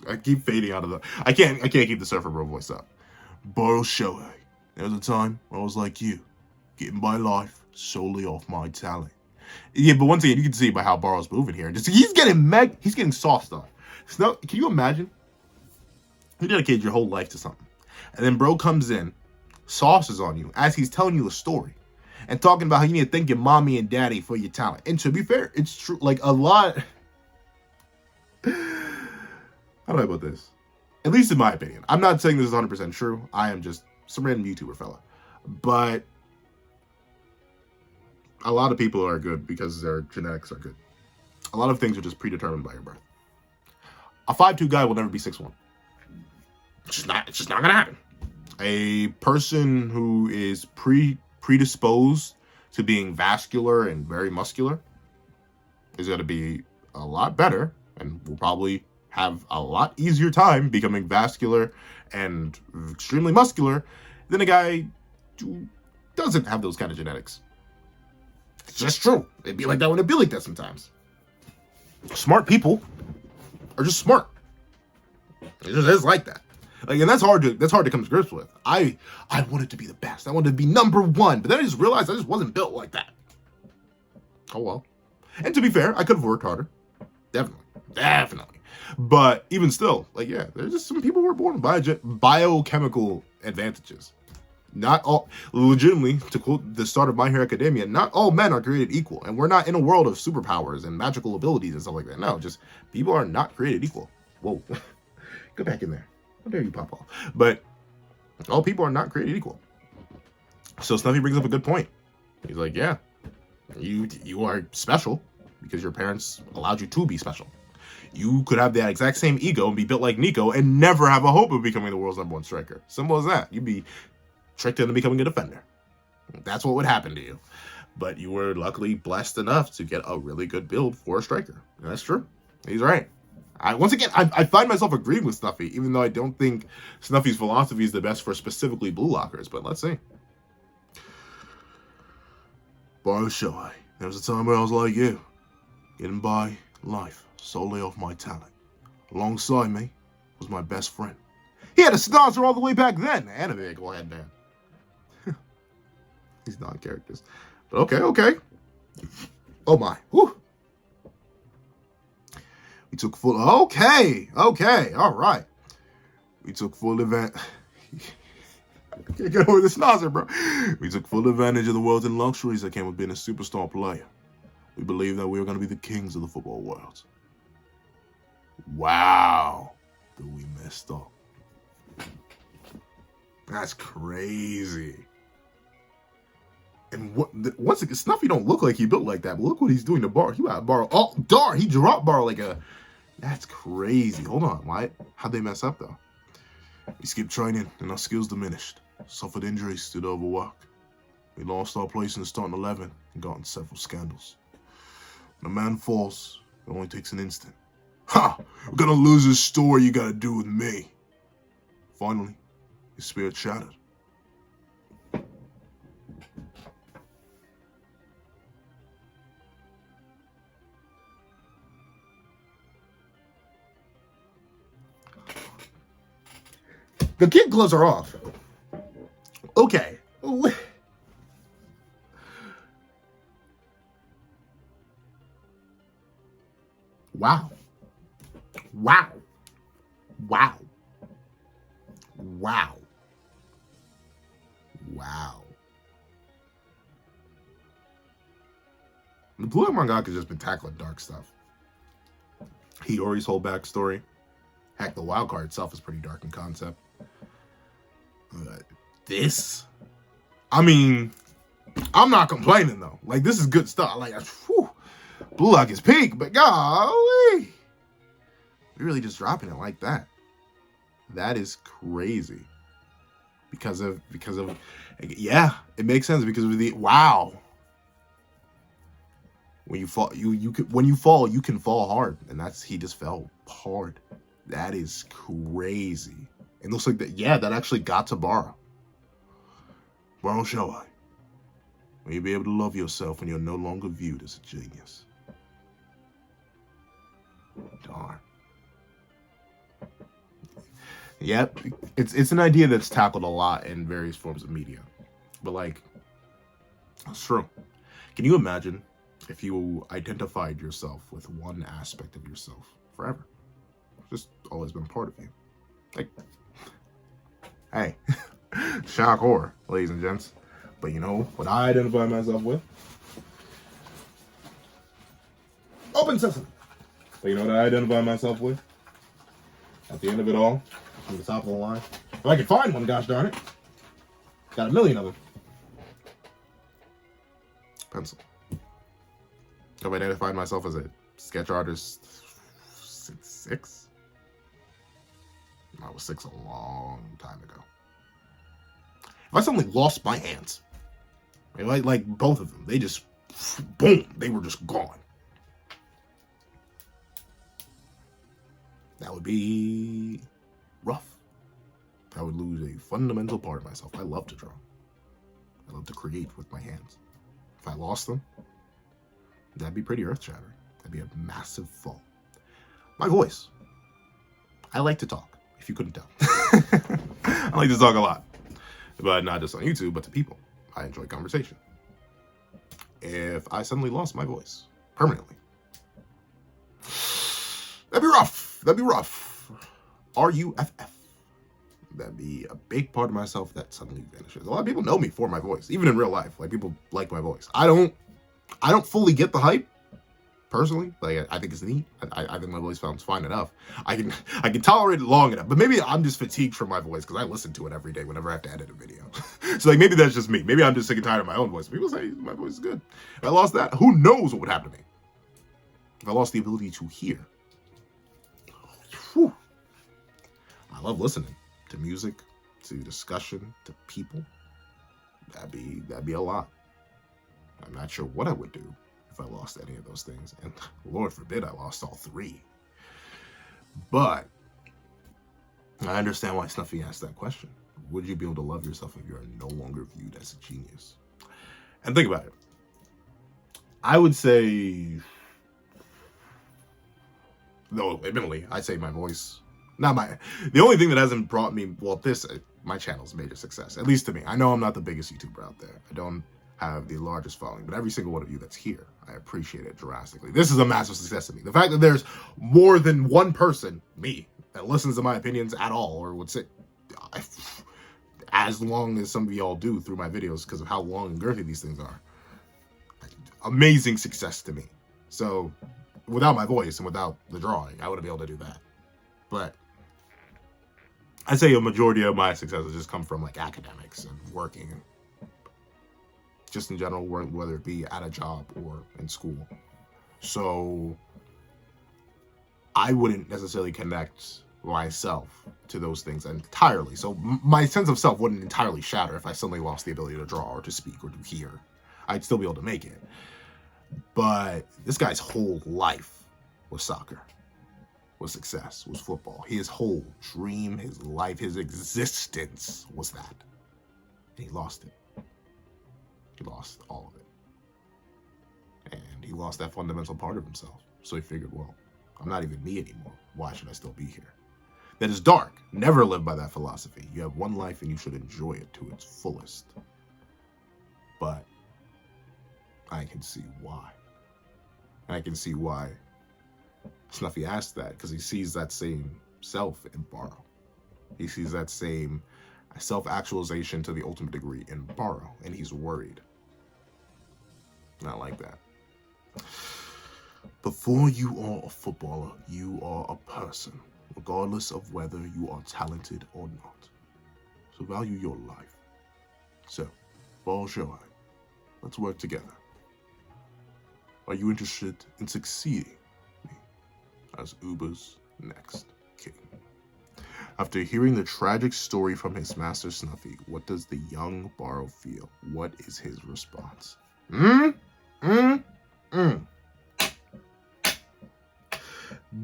I keep fading out of the... I can't keep the surfer bro voice up. Barou Shohei. There was a time when I was like you, getting by life solely off my talent. Yeah, but once again, you can see by how Barou's moving here. Just he's getting sauced on. So, can you imagine? You dedicated your whole life to something, and then bro comes in, sauces on you as he's telling you a story, and talking about how you need to thank your mommy and daddy for your talent. And to be fair, it's true. Like a lot. How do I put this? At least in my opinion, I'm not saying this is 100% true. I am just some random YouTuber fella, but a lot of people are good because their genetics are good. A lot of things are just predetermined by your birth. A 5'2" guy will never be 6'1". It's just not gonna happen. A person who is predisposed to being vascular and very muscular is gonna be a lot better and will probably have a lot easier time becoming vascular and extremely muscular than a guy who doesn't have those kind of genetics. It's just true. It'd be like that when it'd be like that sometimes. Smart people are just smart. It just is like that. Like, and that's hard to come to grips with. I wanted to be the best. I wanted to be number one, but then I just realized I just wasn't built like that. Oh well. And to be fair, I could have worked harder. Definitely. But even still, like, yeah, there's just some people who were born with biochemical advantages. Not all, legitimately, to quote the start of My Hero Academia, not all men are created equal. And we're not in a world of superpowers and magical abilities and stuff like that. No, just people are not created equal. Whoa. Go back in there. How dare you pop off? But all people are not created equal. So Snuffy brings up a good point. He's like, yeah, you are special because your parents allowed you to be special. You could have that exact same ego and be built like Nico and never have a hope of becoming the world's #1 striker. Simple as that. You'd be tricked into becoming a defender. That's what would happen to you. But you were luckily blessed enough to get a really good build for a striker. And that's true. He's right. Once again, I find myself agreeing with Snuffy, even though I don't think Snuffy's philosophy is the best for specifically blue lockers. But let's see. Barou Shohei. There was a time where I was like you, getting by life solely off my talent. Alongside me was my best friend. He had a snazzer all the way back then, and a big old headband. These non-characters. But okay. Oh my. Whew. We took full... Okay, all right. We took full advantage... Can't get over the snazzer, bro. We took full advantage of the wealth and luxuries that came with being a superstar player. We believed that we were going to be the kings of the football world. Wow. But we messed up. That's crazy. And once again, Snuffy don't look like he built like that, but look what he's doing to Barou. He got Barou. Oh, darn, he dropped Barou like a... That's crazy. Hold on, why? How'd they mess up, though? We skipped training, and our skills diminished. Suffered injuries due to overwork. We lost our place in the starting 11 and got in several scandals. When a man falls, it only takes an instant. Ha! We're gonna lose this story you gotta do with me. Finally, his spirit shattered. The kid gloves are off. Okay. Wow. The Blue Mangaka has just been tackling dark stuff. Hiyori's whole backstory. Heck, the wild card itself is pretty dark in concept. This, I mean, I'm not complaining though. Like, this is good stuff. Like, whew, Blue Lock is peak, but golly, we're really just dropping it like that. That is crazy. Because of, yeah, it makes sense because of the, wow. When you fall, you can fall hard, and he just fell hard. That is crazy. It looks like that. Yeah, that actually got to Barou. Barou Shohei. Will you be able to love yourself when you're no longer viewed as a genius? Darn. Yep, it's an idea that's tackled a lot in various forms of media. But, like, it's true. Can you imagine if you identified yourself with one aspect of yourself forever? Just always been part of you. Like, hey, shock horror, ladies and gents. But you know what I identify myself with? Open sesame. But you know what I identify myself with? At the end of it all, from the top of the line. If I could find one, gosh darn it. Got a million of them. Pencil. I've identified myself as a sketch artist since 6. I was 6 a long time ago. If I suddenly lost my hands, like both of them, they just, boom, they were just gone. That would be rough. I would lose a fundamental part of myself. I love to draw. I love to create with my hands. If I lost them, that'd be pretty earth-shattering. That'd be a massive fall. My voice. I like to talk, if you couldn't tell. I like to talk a lot. But not just on YouTube, but to people. I enjoy conversation. If I suddenly lost my voice permanently, that'd be rough. That'd be rough. R-U-F-F. That'd be a big part of myself that suddenly vanishes. A lot of people know me for my voice, even in real life. Like, people like my voice. I don't fully get the hype, personally. Like, I think it's neat. I think my voice sounds fine enough. I can tolerate it long enough. But maybe I'm just fatigued from my voice because I listen to it every day whenever I have to edit a video. So, like, maybe that's just me. Maybe I'm just sick and tired of my own voice. People say my voice is good. If I lost that, who knows what would happen to me? If I lost the ability to hear. Whew. I love listening to music, to discussion, to people. That'd be a lot. I'm not sure what I would do if I lost any of those things. And Lord forbid I lost all 3. But I understand why Snuffy asked that question. Would you be able to love yourself if you're no longer viewed as a genius? And think about it. I would say, though, admittedly, I'd say my voice. The only thing that hasn't brought me, well, my channel's a major success, at least to me. I know I'm not the biggest YouTuber out there. I don't have the largest following, but every single one of you that's here, I appreciate it drastically. This is a massive success to me. The fact that there's more than one person, me, that listens to my opinions at all, or would say, as long as some of y'all do through my videos because of how long and girthy these things are. Amazing success to me. So, without my voice and without the drawing, I wouldn't be able to do that. But I'd say a majority of my successes just come from, like, academics and working, just in general, whether it be at a job or in school. So I wouldn't necessarily connect myself to those things entirely. So my sense of self wouldn't entirely shatter if I suddenly lost the ability to draw or to speak or to hear. I'd still be able to make it. But this guy's whole life was soccer, was success, was football. His whole dream, his life, his existence was that. And he lost it. He lost all of it. And he lost that fundamental part of himself. So he figured, well, I'm not even me anymore. Why should I still be here? That is dark. Never live by that philosophy. You have one life and you should enjoy it to its fullest. But I can see why. I can see why Snuffy asked that, because he sees that same self in Barou. He sees that same self-actualization to the ultimate degree in Barou, and he's worried. Not like that. Before you are a footballer, you are a person, regardless of whether you are talented or not. So value your life. So, Barou Shohei, let's work together. Are you interested in succeeding me as Uber's next king? After hearing the tragic story from his master Snuffy, what does the young Barou feel? What is his response?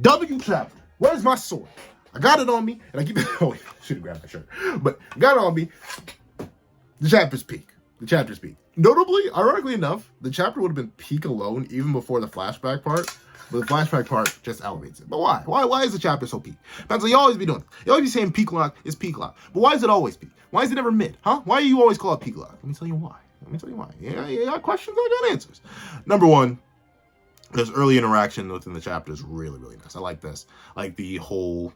W chapter. Where's my sword? I got it on me, and I keep it. Oh, wait, I should have grabbed my shirt. But I got it on me. The chapter's peak. The chapter's peak. Notably, ironically enough, the chapter would have been peak alone even before the flashback part. But the flashback part just elevates it. But why? Why is the chapter so peak? That's what you always be doing. You always be saying peak lock is peak lock. But why is it always peak? Why is it never mid? Huh? Why do you always call it peak lock? Let me tell you why. Yeah, you got questions, I got answers. Number one, this early interaction within the chapter is really, really nice. I like this. Like the whole...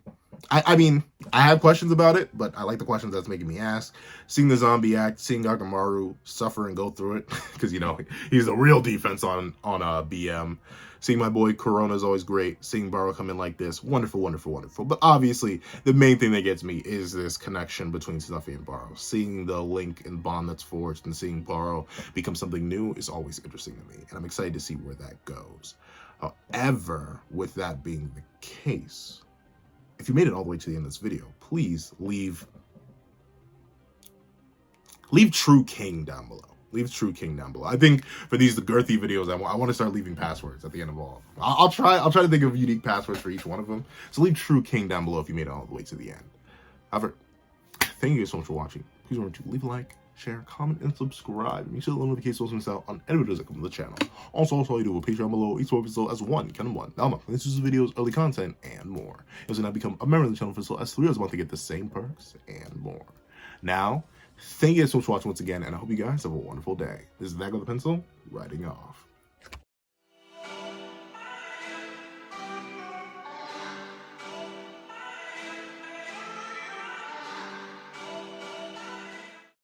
I mean, I have questions about it, but I like the questions that's making me ask. Seeing the zombie act, seeing Dr. Maru suffer and go through it, because, you know, he's the real defense on BM. Seeing my boy Corona is always great. Seeing Barou come in like this, wonderful, wonderful, wonderful. But obviously, the main thing that gets me is this connection between Snuffy and Barou. Seeing the link and bond that's forged and seeing Barou become something new is always interesting to me. And I'm excited to see where that goes. However, with that being the case... if you made it all the way to the end of this video, please leave True King down below. Leave True King down below. I think for the girthy videos, I want to start leaving passwords at the end of all of them. I'll try to think of unique passwords for each one of them. So leave True King down below if you made it all the way to the end. However, thank you guys so much for watching. Please remember to leave a like, share, comment, and subscribe. Make sure the notifications will miss out on any videos that come to the channel. Also, all you do with Patreon below, each episode as one. Now, this is videos, early content, and more. You also now become a member of the channel for as little as $3 a month to get the same perks and more. Now, thank you guys so much for watching once again, and I hope you guys have a wonderful day. This is That Guy with the Pencil, writing off.